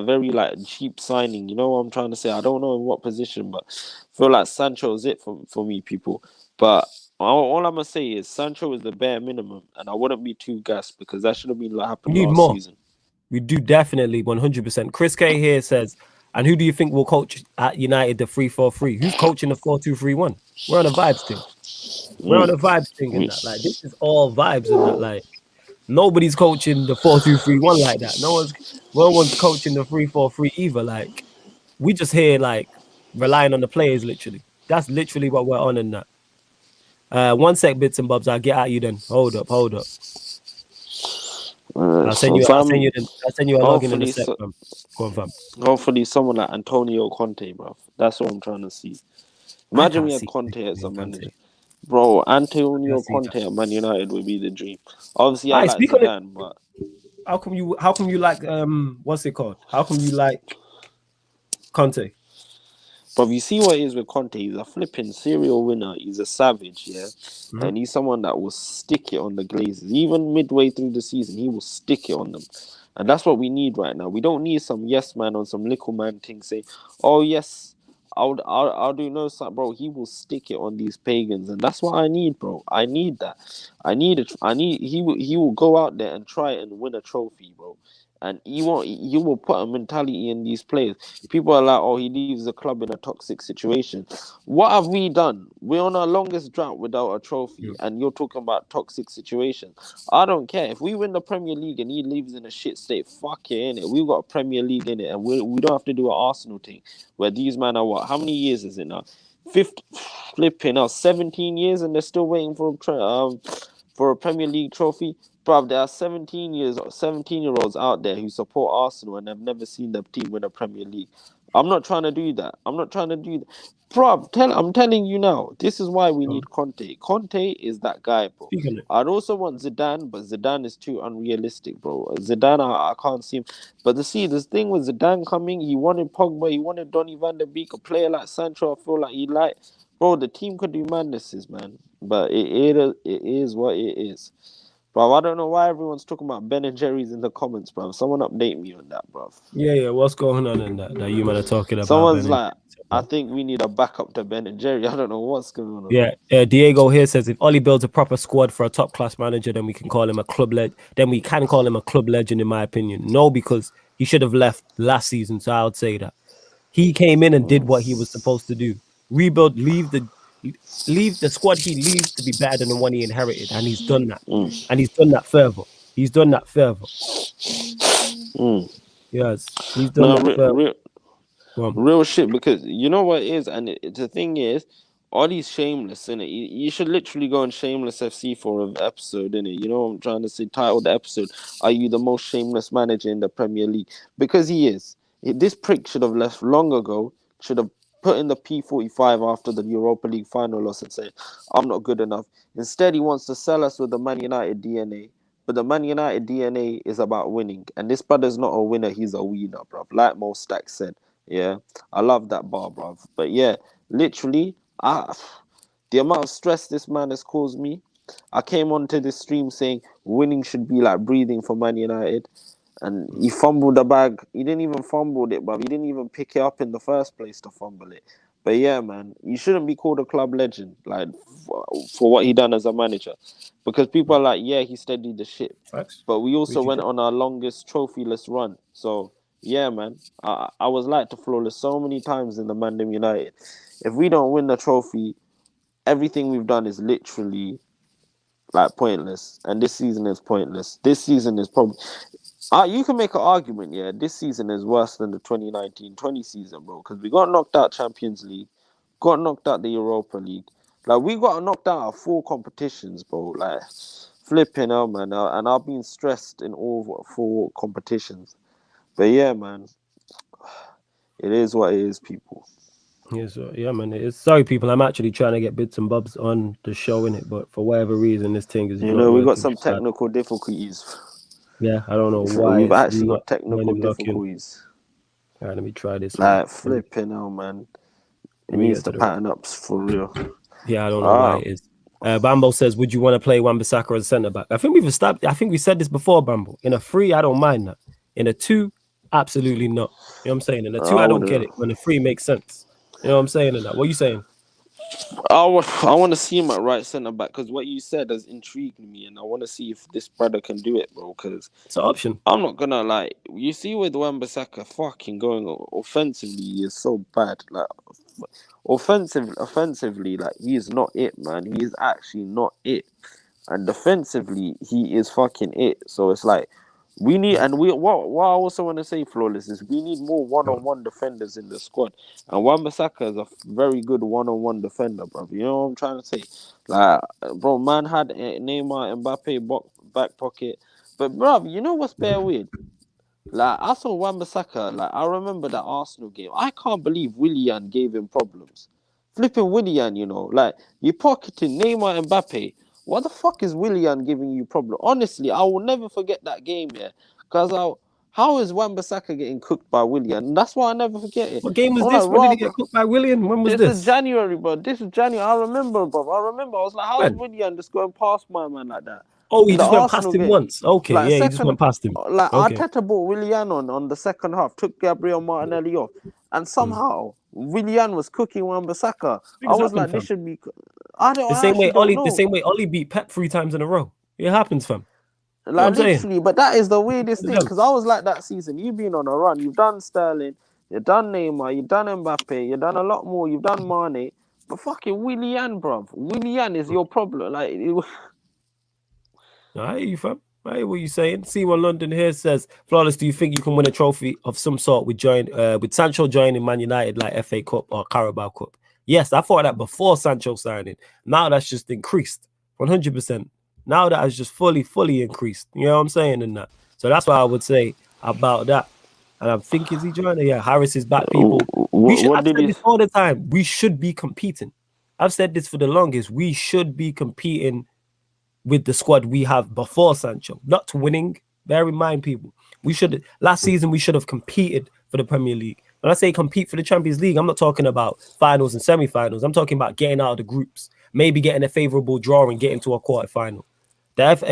very like cheap signing. You know what I'm trying to say? I don't know in what position, but I feel like Sancho is it for me, people. But all I'm gonna say is Sancho is the bare minimum, and I wouldn't be too gassed because that should have been like happened last season. We do definitely 100%. Chris K here says, and who do you think will coach at United the 3-4-3? Who's coaching the 4-2-3-1? We're on a vibes thing. We're on a vibes thing in that. Like, this is all vibes in that. Like, nobody's coaching the 4-2-3-1 like that. No one's coaching the 3-4-3 either. Like, we just here like relying on the players. Literally, that's literally what we're on in that. 1 sec, bits and bobs. I'll get at you then. Hold up. I'll send you a login in a sec, fam. Go on, fam. Hopefully, someone like Antonio Conte, bro. That's what I'm trying to see. Imagine we had Conte as a manager. Bro, Antonio Conte at Man United would be the dream. Obviously, I like Zidane, but how come you like what's it called? How come you like Conte? But you see what it is with Conte, he's a flipping serial winner. He's a savage, yeah? Mm-hmm. And he's someone that will stick it on the Glazers. Even midway through the season, he will stick it on them. And that's what we need right now. We don't need some yes man on some little man thing saying, oh yes, I'll do no something, bro. He will stick it on these pagans, and that's what I need, bro. I need that. He will go out there and try and win a trophy, bro. And you will put a mentality in these players. People are like, oh, he leaves the club in a toxic situation. What have we done? We're on our longest drought without a trophy, and you're talking about toxic situation. I don't care. If we win the Premier League and he leaves in a shit state, fuck it, innit? We've got a Premier League in it, and we don't have to do an Arsenal thing where these men are what? How many years is it now? 50, flipping out 17 years, and they're still waiting for a Premier League trophy. Bruv, there are 17-year-olds out there who support Arsenal and have never seen their team win a Premier League. I'm not trying to do that. Bruv, I'm telling you now, this is why we need Conte. Conte is that guy, bro. I'd also want Zidane, but Zidane is too unrealistic, bro. Zidane, I can't see him. But this thing with Zidane coming, he wanted Pogba, he wanted Donny van der Beek, a player like Sancho, I feel like he liked. Bro, the team could do madnesses, man. But it is what it is. Bro, I don't know why everyone's talking about Ben and Jerry's in the comments, bro. Someone update me on that, bro. Yeah. What's going on in that you man are talking about? Someone's like, I think we need a backup to Ben and Jerry. I don't know what's going on. Yeah, Diego here says if Oli builds a proper squad for a top class manager, then we can call him a club legend. Then we can call him a club legend, in my opinion. No, because he should have left last season. So I would say that he came in and did what he was supposed to do. Rebuild, leave the squad he leaves to be better than the one he inherited, and he's done that. And he's done that further. Yes, he's done that further. Real shit, because you know what it is, and the thing is, Ollie's shameless, innit? You should literally go on Shameless FC for an episode, innit? You know what I'm trying to say? Title the episode, "Are you the most shameless manager in the Premier League?" Because he is. This prick should have left long ago, should have put in the P45 after the Europa League final loss and say, "I'm not good enough." Instead, he wants to sell us with the Man United DNA. But the Man United DNA is about winning. And this brother's not a winner, he's a winner, bruv. Like Mo Stack said. Yeah, I love that bar, bruv. But yeah, literally, the amount of stress this man has caused me. I came onto this stream saying winning should be like breathing for Man United. And he fumbled the bag. He didn't even fumble it, bruv. He didn't even pick it up in the first place to fumble it. But yeah, man, you shouldn't be called a club legend, like, for what he done as a manager. Because people are like, yeah, he steadied the ship. But we also went on our longest trophyless run. So, yeah, man, I was like to flawless so many times in the ManDem United. If we don't win the trophy, everything we've done is literally, like, pointless. And this season is pointless. This season is probably... you can make an argument, yeah, this season is worse than the 2019-20 season, bro, because we got knocked out Champions League, got knocked out the Europa League. Like, we got knocked out of 4 competitions, bro. Like, flipping hell, man. And I've been stressed in all 4 competitions. But yeah, man, it is what it is, people. Yes, yeah, man. It's sorry, people. I'm actually trying to get bits and bobs on the show, innit? But for whatever reason, this thing is. You know, we got some technical difficulties. Yeah, I don't know why. We've actually got technical difficulties. All right, let me try this. Like, flipping hell, man. It needs to pattern up for real. Yeah, I don't know why it is. Bambo says, would you want to play Wan-Bissaka as a centre-back? I think we said this before, Bambo. In a 3, I don't mind that. In a 2, absolutely not. You know what I'm saying? In a 2, I don't get it. When a 3 makes sense. You know what I'm saying in that? What are you saying? I want to see him at right centre back, because what you said has intrigued me, and I want to see if this brother can do it, bro. Because it's an option. I'm not gonna lie. You see, with Wan-Bissaka fucking going offensively, he is so bad. Like, offensively, like, he is not it, man. He is actually not it. And defensively, he is fucking it. So it's like, we need, and what I also want to say, Flawless, is we need more one-on-one defenders in the squad. And Wan-Bissaka is a very good one-on-one defender, bro. You know what I'm trying to say? Like, bro, man had Neymar and Mbappe back pocket. But, bro, you know what's bare weird? Like, I saw Wan-Bissaka, like, I remember that Arsenal game. I can't believe Willian gave him problems. Flipping Willian, you know. Like, you pocketing Neymar and Mbappe. What the fuck is Willian giving you problem? Honestly, I will never forget that game, yeah. Because how is Wan-Bissaka getting cooked by Willian? That's why I never forget it. What game was this? When did he get cooked by Willian? When was this? This is January, bro. This is January. I remember, bro. I was like, how is Willian just going past my man like that? Oh, he just went past him once. Okay, like, he just went past him. Like, Arteta brought Willian on the second half, took Gabriel Martinelli off, and somehow Willian was cooking Wan-Bissaka. I was like, this should be... The same way Oli beat Pep 3 times in a row. It happens, fam. Like, I'm saying? literally, but that is the weirdest thing, Them. because I was like that season. You've been on a run. You've done Sterling, you've done Neymar, you've done Mbappe, you've done a lot more. You've done Mane, but fucking Willian, bruv. Willian is your problem. Like, I hear you, fam. I hear what you're saying. C1 London here says, Flawless, do you think you can win a trophy of some sort with Sancho joining Man United like FA Cup or Carabao Cup? Yes, I thought that before Sancho signing. Now that's just increased 100%. Now that has just fully increased. You know what I'm saying? And that. So that's what I would say about that. And I'm thinking, is he joining? Yeah, Harris is back, people. I've said this all the time. We should be competing. I've said this for the longest. We should be competing with the squad we have before Sancho, not winning. Bear in mind, people, last season we should have competed for the Premier League. When I say compete for the Champions League, I'm not talking about finals and semi-finals. I'm talking about getting out of the groups, maybe getting a favorable draw and getting to a quarter-final.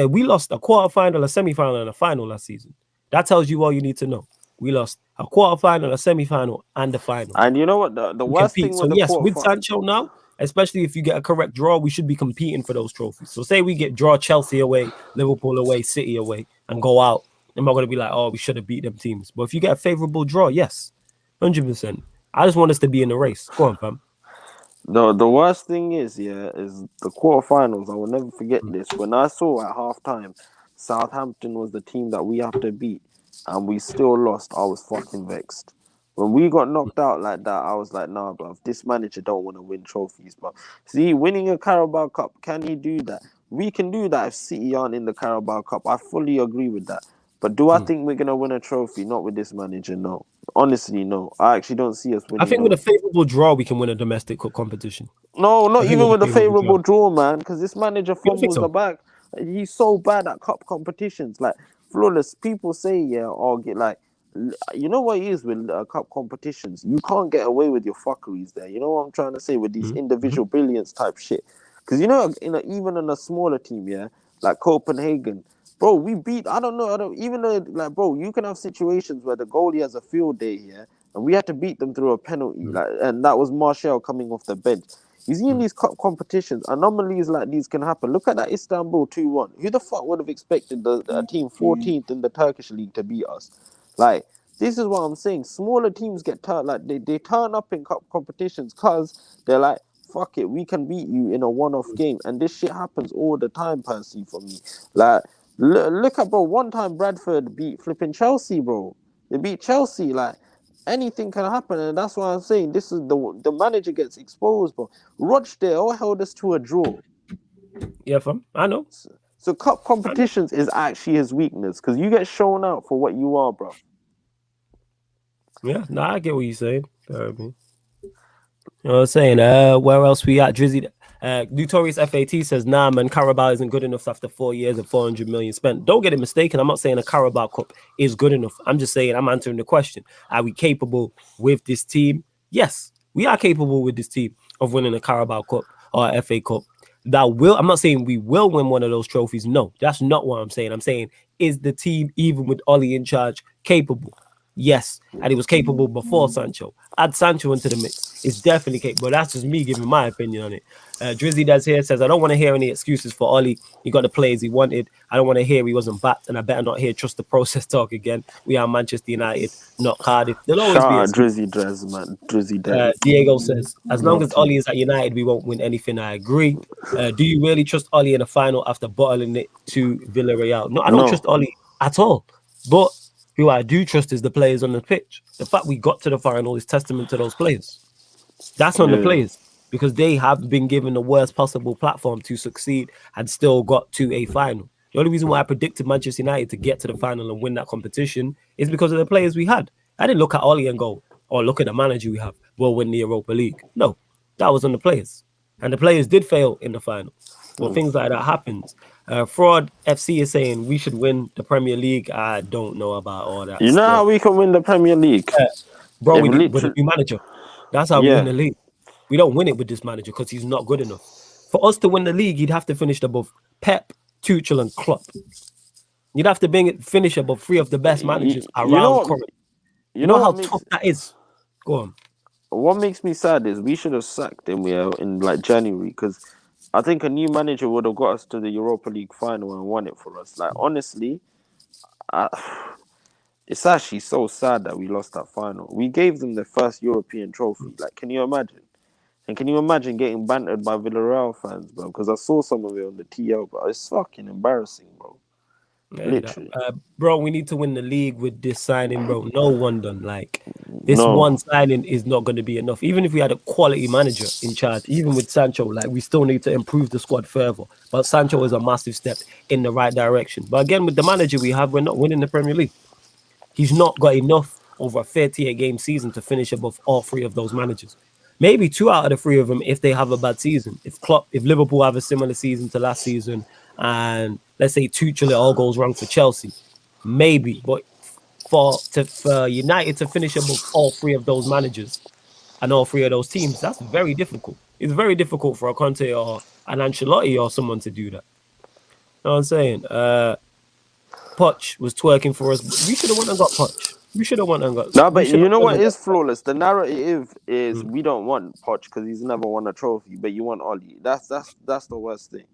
We lost a quarter-final, a semi-final, and a final last season. That tells you all you need to know. We lost a quarter-final, a semi-final, and the final. And you know what? The worst thing with with Sancho now, especially if you get a correct draw, we should be competing for those trophies. So say we draw Chelsea away, Liverpool away, City away, and go out. I'm not going to be like, oh, we should have beat them teams. But if you get a favorable draw, yes, 100%. I just want us to be in the race. Go on, fam. The worst thing is the quarterfinals. I will never forget this. When I saw at halftime, Southampton was the team that we have to beat, and we still lost, I was fucking vexed. When we got knocked out like that, I was like, nah, bruv, this manager don't want to win trophies, but see, winning a Carabao Cup, can he do that? We can do that if City aren't in the Carabao Cup. I fully agree with that. But do I think we're going to win a trophy? Not with this manager, no. Honestly, no. I actually don't see us winning. I think with a favourable draw, we can win a domestic cup competition. No, not even with a favourable draw, man, because this manager fumbles the bag. He's so bad at cup competitions. Like, Flawless, people say, you know what it is with cup competitions? You can't get away with your fuckeries there. You know what I'm trying to say with these individual brilliance type shit? Because even in a smaller team, like Copenhagen, bro, we beat. You can have situations where the goalie has a field day here, and we had to beat them through a penalty, and that was Martial coming off the bench. You see, in these cup competitions, anomalies like these can happen. Look at that Istanbul 2-1. Who the fuck would have expected the team 14th in the Turkish league to beat us? Like, this is what I'm saying. Smaller teams get turned, like they turn up in cup competitions because they're like, fuck it, we can beat you in a one-off game. And this shit happens all the time, Percy, for me. Like, look at, bro, one time Bradford beat flipping Chelsea, bro. They beat Chelsea, like, anything can happen. And that's why I'm saying this is the manager gets exposed, bro. Rochdale held us to a draw. Yeah, fam, I know. So cup competitions is actually his weakness because you get shown out for what you are, bro. Yeah, no, I get what you're saying. You know what I'm saying? Where else we at? Drizzy, Notorious FAT says, nah, man, Carabao isn't good enough after 4 years and 400 million spent. Don't get it mistaken. I'm not saying a Carabao Cup is good enough. I'm just saying I'm answering the question. Are we capable with this team? Yes, we are capable with this team of winning a Carabao Cup or a FA Cup. I'm not saying we will win one of those trophies. No, that's not what I'm saying. I'm saying, is the team, even with Ollie in charge, capable? Yes, and he was capable before Sancho. Add Sancho into the mix. It's definitely capable. That's just me giving my opinion on it. Drizzy Does here says, I don't want to hear any excuses for Ollie. He got the players he wanted. I don't want to hear he wasn't backed, and I better not hear trust the process talk again. We are Manchester United, not Cardiff. There'll always be Drizzy Does, man. Drizzy Does. Diego says, as long as Ollie is at United, we won't win anything. I agree. Do you really trust Ollie in the final after bottling it to Villarreal? No, I don't trust Ollie at all. But who I do trust is the players on the pitch. The fact we got to the final is testament to those players. That's on the players, because they have been given the worst possible platform to succeed and still got to a final. The only reason why I predicted Manchester United to get to the final and win that competition is because of the players we had. I didn't look at Ollie and go, oh, look at the manager we have, we'll win the Europa League. No, that was on the players. And the players did fail in the final. Well, things like that happens. Fraud FC is saying we should win the Premier League. I don't know about all that. You know how we can win the Premier League? Bro, we with a new manager. That's how we win the league. We don't win it with this manager because he's not good enough. For us to win the league, he'd have to finish above Pep, Tuchel, and Klopp. You'd have to finish above 3 of the best managers around. You know how tough that is? Go on. What makes me sad is we should have sacked him in like January, because I think a new manager would have got us to the Europa League final and won it for us. Like, honestly, I, it's actually so sad that we lost that final. We gave them the first European trophy. Like, can you imagine? And can you imagine getting bantered by Villarreal fans, bro? Because I saw some of it on the TL, bro. It's fucking embarrassing, bro. Literally. Bro, we need to win the league with this signing, bro. No one done. Like, this No. one signing is not going to be enough. Even if we had a quality manager in charge, even with Sancho, like, we still need to improve the squad further. But Sancho is a massive step in the right direction. But again, with the manager we have, we're not winning the Premier League. He's not got enough over a 38-game season to finish above all three of those managers. Maybe 2 out of the 3 of them if they have a bad season. If Liverpool have a similar season to last season, and let's say Tuchel, it all goes wrong for Chelsea, maybe. But for United to finish above all 3 of those managers and all 3 of those teams, that's very difficult. It's very difficult for a Conte or an Ancelotti or someone to do that. You know what I'm saying? Poch was twerking for us. We should have went and got Poch. We should have went and got. No, but you know what is flawless? The narrative is we don't want Poch because he's never won a trophy, but you want Oli. That's the worst thing.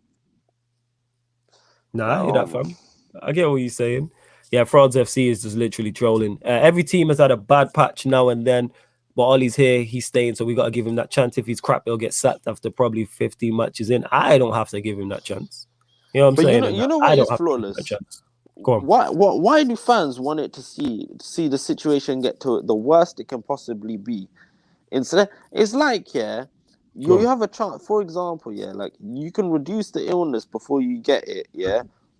Nah, I hear that, fam. I get what you're saying. Yeah, Frauds FC is just literally trolling. Every team has had a bad patch now and then, but Ollie's here, he's staying, so we got to give him that chance. If he's crap, he'll get sacked after probably 15 matches in. I don't have to give him that chance. You know what I'm saying? You know what is flawless? Go on. Why do fans want it to see the situation get to the worst it can possibly be? Instead, it's like, you have a chance. For example, like you can reduce the illness before you get it,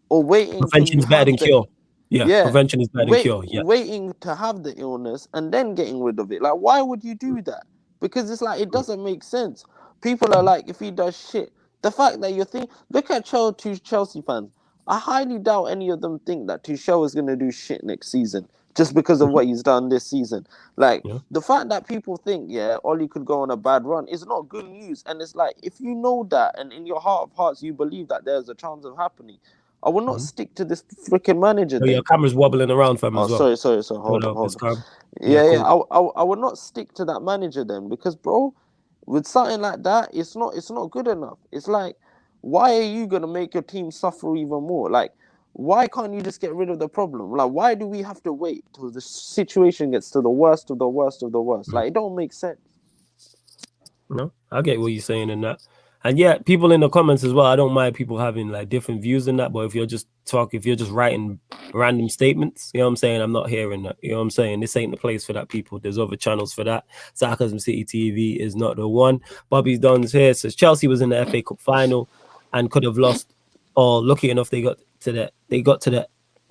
or waiting. Prevention is better than cure. Yeah, prevention is better than cure. Yeah, waiting to have the illness and then getting rid of it. Like, why would you do that? Because it's like it doesn't make sense. People are like, if he does shit, the fact that you think, look at Chelsea fans. I highly doubt any of them think that Tuchel is going to do shit next season just because of what he's done this season. Like, the fact that people think, Oli could go on a bad run is not good news. And it's like, if you know that and in your heart of hearts you believe that there's a chance of happening, I will not stick to this freaking manager. Your camera's wobbling around, fam, as well. Sorry. Hold on. I would not stick to that manager then because, bro, with something like that, it's not good enough. It's like, why are you going to make your team suffer even more? Like, why can't you just get rid of the problem? Like, why do we have to wait till the situation gets to the worst of the worst of the worst? Like, it don't make sense. No, I get what you're saying in that. And yeah, people in the comments as well, I don't mind people having like different views in that, but if you're just writing random statements, you know what I'm saying? I'm not hearing that. You know what I'm saying? This ain't the place for that, people. There's other channels for that. Sarcasm City TV is not the one. Bobby's Don's here, says Chelsea was in the FA Cup final and could have lost, or lucky enough they got to the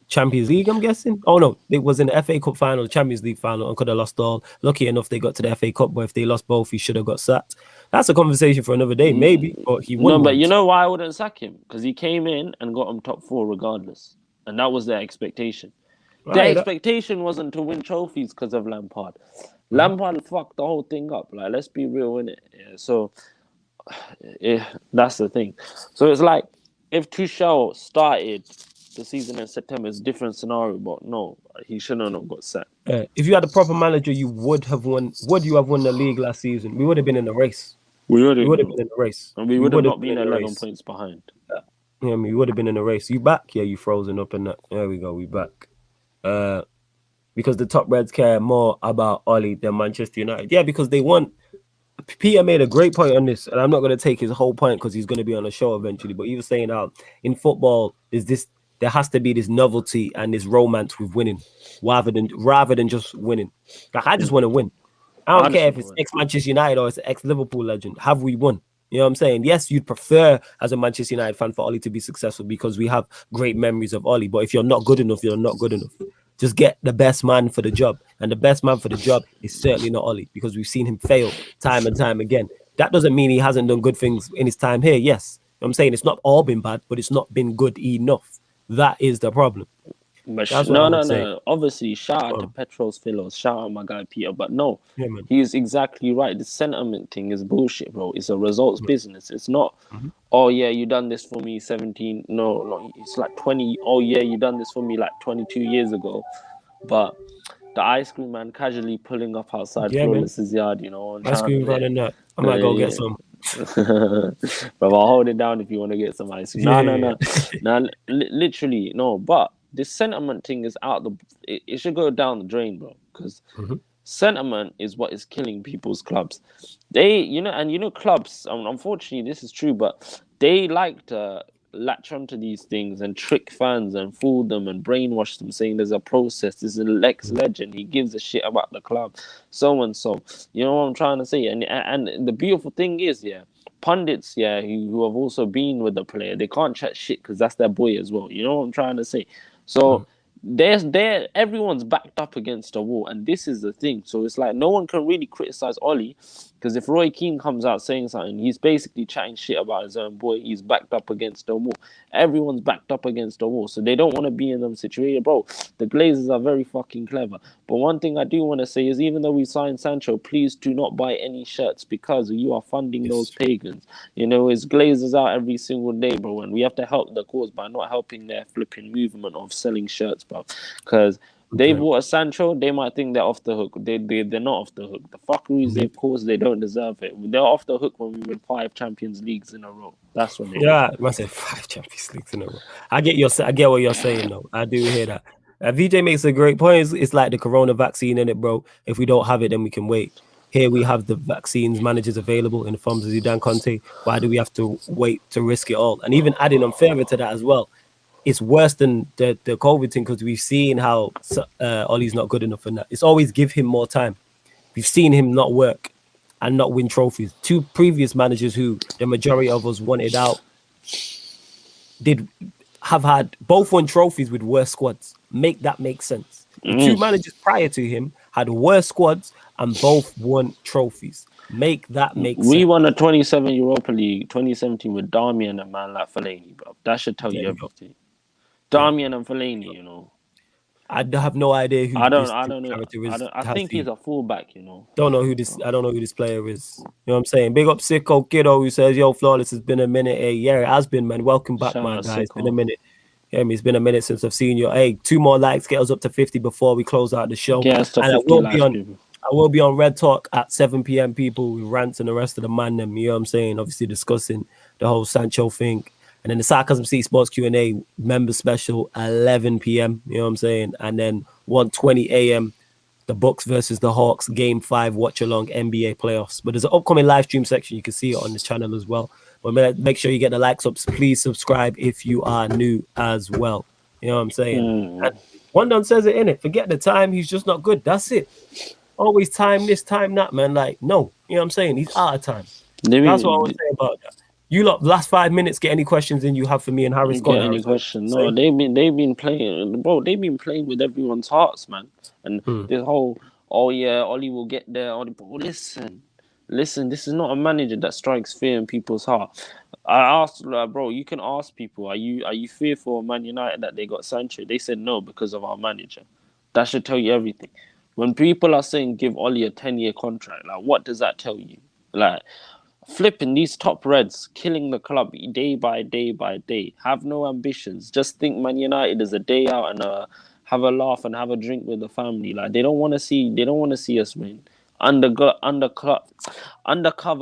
Champions League, I'm guessing. Oh no, it was in the FA Cup final, the Champions League final, and could have lost all. Lucky enough they got to the FA Cup, but if they lost both, he should have got sacked. That's a conversation for another day, maybe, but he wouldn't. No, but you know why I wouldn't sack him? Because he came in and got him top 4 regardless. And that was their expectation. Their expectation wasn't to win trophies because of Lampard. Lampard fucked the whole thing up. Like, let's be real, innit? Yeah, so, that's the thing. So it's like, if Tuchel started the season in September, it's a different scenario, but no, he shouldn't have got sacked. If you had a proper manager, you would have won. Would you have won the league last season? We would have been in the race. We would have been in the race. And we would have not been 11 points behind. Yeah, we would have been in the race. You back? Yeah, you frozen up in that. There we go. We back. Because the top Reds care more about Oli than Manchester United. Yeah, because they want. Peter made a great point on this, and I'm not going to take his whole point because he's going to be on the show eventually. But he was saying how in football there has to be this novelty and this romance with winning, rather than just winning. Like, I just want to win. I don't care if it's ex-Manchester United or it's an ex-Liverpool legend. Have we won? You know what I'm saying? Yes, you'd prefer as a Manchester United fan for Oli to be successful because we have great memories of Oli. But if you're not good enough, you're not good enough. Just get the best man for the job. And the best man for the job is certainly not Oli because we've seen him fail time and time again. That doesn't mean he hasn't done good things in his time here. Yes. You know what I'm saying? It's not all been bad, but it's not been good enough. That is the problem. But no. Obviously, shout out to Petros Philos. Shout out my guy Peter. But no, he is exactly right. The sentiment thing is bullshit, bro. It's a results business. It's not, oh yeah, you done this for me 17. No, it's like 20. Oh yeah, you done this for me like 22 years ago. But the ice cream man casually pulling up outside Flawless's yard, you know. Ice cream running that. I might go get some. Bro, I'll hold it down if you want to get some ice. No. Literally, no. But this sentiment thing is out it should go down the drain, bro. Because sentiment is what is killing people's clubs. Clubs, unfortunately, this is true, but they like to latch onto these things and trick fans and fool them and brainwash them, saying there's a process. This is an ex-legend. He gives a shit about the club, so and so. You know what I'm trying to say? And the beautiful thing is, pundits, who have also been with the player, they can't chat shit because that's their boy as well. You know what I'm trying to say? So everyone's backed up against a wall, and this is the thing. So it's like no one can really criticize Ollie, because if Roy Keane comes out saying something, he's basically chatting shit about his own boy. He's backed up against the wall. Everyone's backed up against the wall, so they don't want to be in them situations. Bro, the Glazers are very fucking clever. But one thing I do want to say is, even though we signed Sancho, please do not buy any shirts, because you are funding those pagans. It's Glazers out every single day, bro, and we have to help the cause by not helping their flipping movement of selling shirts, bro. Because they bought a Sancho, they might think they're off the hook. They're not off the hook. The fuckeries they've caused, they don't deserve it. They're off the hook when we win 5 Champions Leagues in a row. That's when they I must say 5 Champions Leagues in a row. I get what you're saying, though. I do hear that. VJ makes a great point. It's like the corona vaccine, in it, bro. If we don't have it, then we can wait. Here we have the vaccines managers available in the forms of Jadon Conte. Why do we have to wait to risk it all? And even adding on further to that as well, it's worse than the COVID thing, because we've seen how Ollie's not good enough in that. It's always give him more time. We've seen him not work and not win trophies. 2 previous managers who the majority of us wanted out have had both won trophies with worse squads. Make that make sense. The 2 managers prior to him had worse squads and both won trophies. Make that make sense. We won a 27 Europa League 2017 with Darmian and man like Fellaini, bro. That should tell you everything. Darmian and Fellaini, I have no idea who I don't this know. character is. I think he's a fullback, I don't know who this player is. You know what I'm saying? Big up Sicko Kiddo, who says, "Yo, Flawless, has been a minute." Hey, yeah, it has been, man. Welcome back, Shout my out guy. It's Sicko. been a minute. Yeah, it's been a minute since I've seen you. Hey, 2 more likes, get us up to 50 before we close out the show. Get us to and 50 likes, I will be on Red Talk at 7 p.m. people with Rants and the rest of the ManDem. You know what I'm saying? Obviously discussing the whole Sancho thing. And then the Sarcasm City Sports Q&A member special 11 p.m. You know what I'm saying? And then 1:20 a.m. the Bucks versus the Hawks Game 5 watch along NBA playoffs. But there's an upcoming live stream section. You can see it on the channel as well. But make sure you get the likes up. Please subscribe if you are new as well. You know what I'm saying? And one done says it in it. Forget the time. He's just not good. That's it. Always time this, time that, man. Like, no. You know what I'm saying? He's out of time. That's what I want to say about that. You lot, last 5 minutes, get any questions in you have for me and Harris? Get any question? No, they've been playing, bro. They've been playing with everyone's hearts, man. And this whole, Ollie will get there. Bro, listen. This is not a manager that strikes fear in people's heart. I asked, bro, you can ask people, are you fearful of Man United that they got Sancho? They said no because of our manager. That should tell you everything. When people are saying give Ollie a 10-year contract, like, what does that tell you? Like, flipping these top reds, killing the club day by day by day, have no ambitions. Just think Man United is a day out and have a laugh and have a drink with the family. Like, they don't want to see us win. Undercover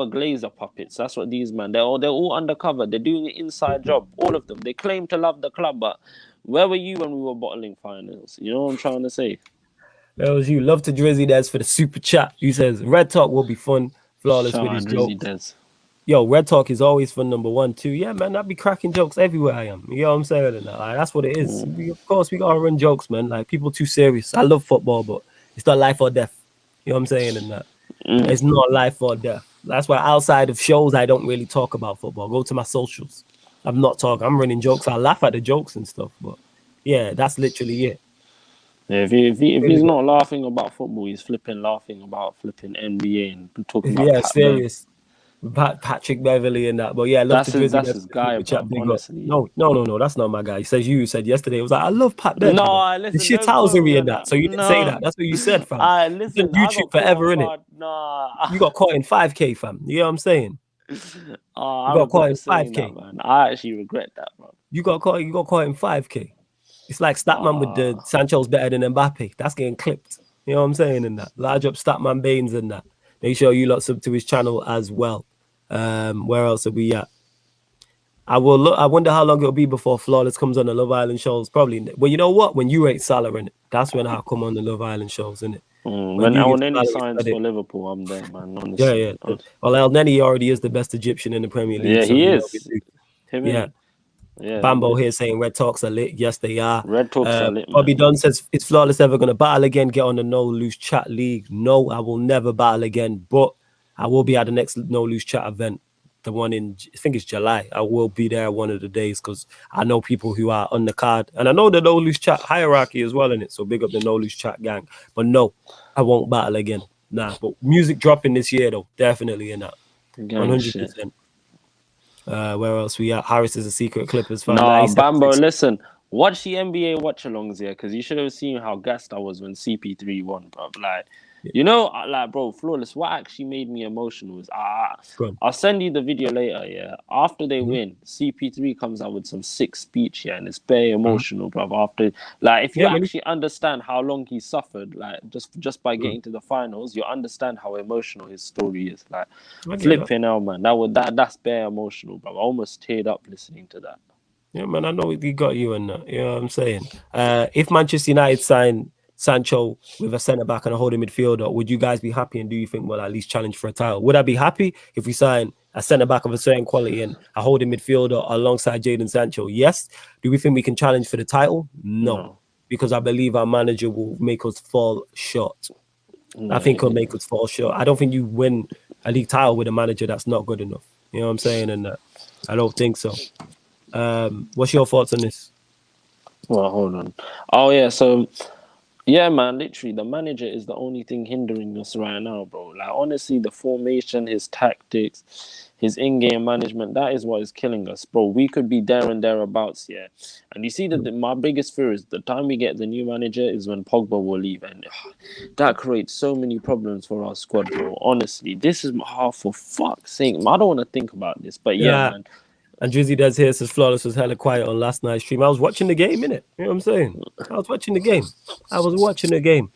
Glazer puppets. That's what these men. They're all undercover. They're doing an inside job. All of them. They claim to love the club, but where were you when we were bottling finals? You know what I'm trying to say? That was you. Love to Drizzy Des for the super chat. He says Red Talk will be fun. Flawless with his jokes. Yo, Red Talk is always fun. Number 1, 2. Yeah, man, I be cracking jokes everywhere I am. You know what I'm saying? Like, that's what it is. Of course, we gotta run jokes, man. Like, people too serious. I love football, but it's not life or death. You know what I'm saying? And that it's not life or death. That's why outside of shows, I don't really talk about football. Go to my socials. I'm not talking. I'm running jokes. I laugh at the jokes and stuff, but yeah, that's literally it. Yeah, if he's not laughing about football, he's laughing about NBA and talking about serious. Patrick Beverly and that, but yeah, that's his guy. Honestly, no, that's not my guy. He says you said yesterday. It was like I love Pat Beverly. No, listen, the shithousery in that. So you didn't say that. That's what you said, fam. Listen, YouTube forever, innit? You got caught in 5K, fam. You know what I'm saying? You got caught in 5K. That, man. I actually regret that, bro. You got caught in 5K. It's like Statman with the Sancho's better than Mbappe. That's getting clipped. You know what I'm saying? In that large up Statman Baines and that. Make sure you lot sub to his channel as well. Where else are we at? I will look. I wonder how long it'll be before Flawless comes on the Love Island shows. Probably. Well, you know what? When you rate Salah in it, that's when I'll come on the Love Island shows, innit? When you give on any Salah signs credit. for Liverpool, I'm there, man. Yeah, Honestly. yeah. Well, El Neni already is the best Egyptian in the Premier League. Yeah, so he you know is. Him, yeah. innit? Yeah. Bambo here saying Red Talks are lit. Yes, they are. Red Talks are lit, Bobby man. Dunn says, is Flawless ever going to battle again? Get on the No Loose Chat League. No, I will never battle again, but I will be at the next No Loose Chat event. The one in, I think it's July. I will be there one of the days because I know people who are on the card. And I know the No Loose Chat hierarchy as well in it. So big up the No Loose Chat gang. But no, I won't battle again. Nah, but music dropping this year though. Definitely in that. Gang 100%. shit. Where else we at? Harris is a secret Clippers fan. Nah, 97. Bambo, listen. Watch the NBA watch-alongs here because you should have seen how gassed I was when CP3 won, bro. Like, you know, like, bro, Flawless, what actually made me emotional is I'll send you the video later, yeah. After they win, CP3 comes out with some sick speech, yeah, and it's very emotional, bro. After, like, if you actually understand how long he suffered, like, just by getting to the finals, you understand how emotional his story is. Like, flipping hell, man. That's bare emotional, bro. I almost teared up listening to that. Yeah, man, I know he got you in that. You know what I'm saying? If Manchester United sign Sancho with a centre-back and a holding midfielder, would you guys be happy and do you think we'll at least challenge for a title? Would I be happy if we sign a centre-back of a certain quality and a holding midfielder alongside Jadon Sancho? Yes. Do we think we can challenge for the title? No. Because I believe our manager will make us fall short. I think he'll make us fall short. I don't think you win a league title with a manager that's not good enough. You know what I'm saying? And I don't think so. What's your thoughts on this? Well, hold on. Oh yeah, so yeah, man, literally the manager is the only thing hindering us right now, bro. Like honestly, the formation, his tactics, his in-game management, that is what is killing us, bro. We could be there and thereabouts, yeah. And you see that my biggest fear is the time we get the new manager is when Pogba will leave, and that creates so many problems for our squad, bro. Honestly, this is for fuck's sake. I don't want to think about this, but yeah, man. And Drizzy does here says Flawless was hella quiet on last night's stream. I was watching the game, innit? You know what I'm saying? I was watching the game.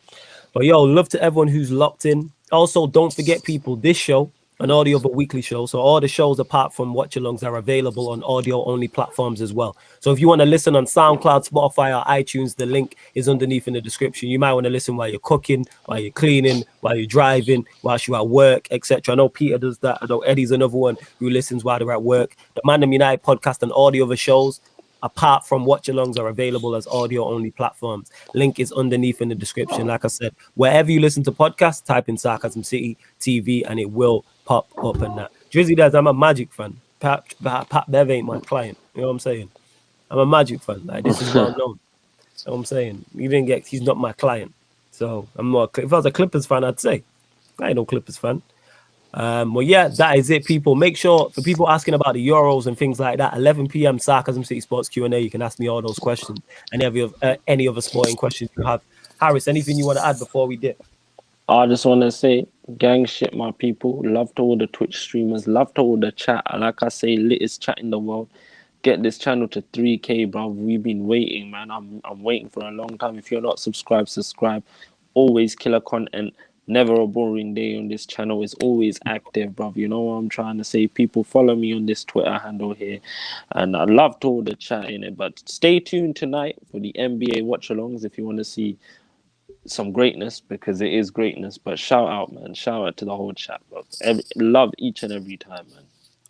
But yo, love to everyone who's locked in. Also, don't forget, people, this show, an audio of a weekly show. So all the shows apart from watch-alongs are available on audio-only platforms as well. So if you want to listen on SoundCloud, Spotify, or iTunes, the link is underneath in the description. You might want to listen while you're cooking, while you're cleaning, while you're driving, whilst you're at work, etc. I know Peter does that. I know Eddie's another one who listens while they're at work. The ManDem United podcast and audio of the shows, apart from watch-alongs, are available as audio-only platforms. Link is underneath in the description. Like I said, wherever you listen to podcasts, type in Sarcasm City TV and it will pop up and that. Drizzy does, I'm a Magic fan. Pat Bev ain't my client. You know what I'm saying? I'm a Magic fan. Like, this is well known. You know what I'm saying? He's not my client. So I'm not. If I was a Clippers fan, I'd say I ain't no Clippers fan. Well, yeah, that is it, people. Make sure, for people asking about the Euros and things like that, 11 p.m. Sarcasm City Sports Q&A. You can ask me all those questions and any other sporting questions you have. Harris, anything you want to add before we dip? I just want to say, gang shit, my people. Love to all the Twitch streamers. Love to all the chat. Like I say, litest chat in the world. Get this channel to 3K, bro. We've been waiting, man. I'm waiting for a long time. If you're not subscribed, subscribe. Always killer content. Never a boring day on this channel. It's always active, bro. You know what I'm trying to say? People follow me on this Twitter handle here. And I love to all the chat in it. But stay tuned tonight for the NBA watch-alongs if you want to see some greatness, because it is greatness. But shout out, man. Shout out to the whole chat, bro. Love each and every time, man.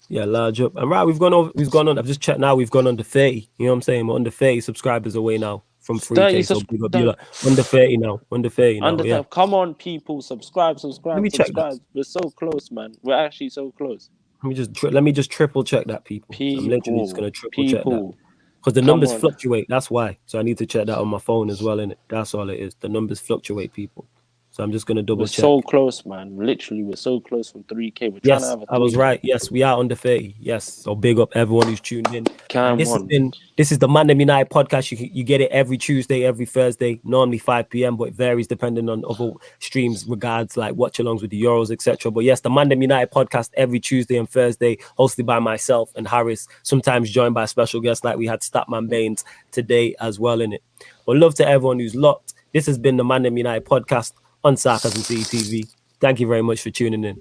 Yeah, large up. And right, we've gone on. I've just checked now. We've gone under 30. You know what I'm saying? We're under 30 subscribers away now from 3K. So big up, under 30 now. Under 30 now. Yeah. Come on, people, subscribe. Let me check that. We're so close, man. We're actually so close. Let me just triple check that, people. I'm literally just gonna triple check that. Because the numbers fluctuate, that's why. So I need to check that on my phone as well, innit? That's all it is. The numbers fluctuate, people. So I'm just going to double check. We're so close, man. Literally, we're so close from 3K. We're yes, trying to have I was right. Yes, we are under 30. Yes. So big up everyone who's tuned in. This is the ManDem United podcast. You get it every Tuesday, every Thursday, normally 5 p.m., but it varies depending on other streams regards like watch-alongs with the Euros, etc. But yes, the ManDem United podcast every Tuesday and Thursday, hosted by myself and Harris, sometimes joined by special guests like we had Statman Baines today as well, innit? But love to everyone who's locked. This has been the ManDem United podcast on Sarcasm City TV. Thank you very much for tuning in.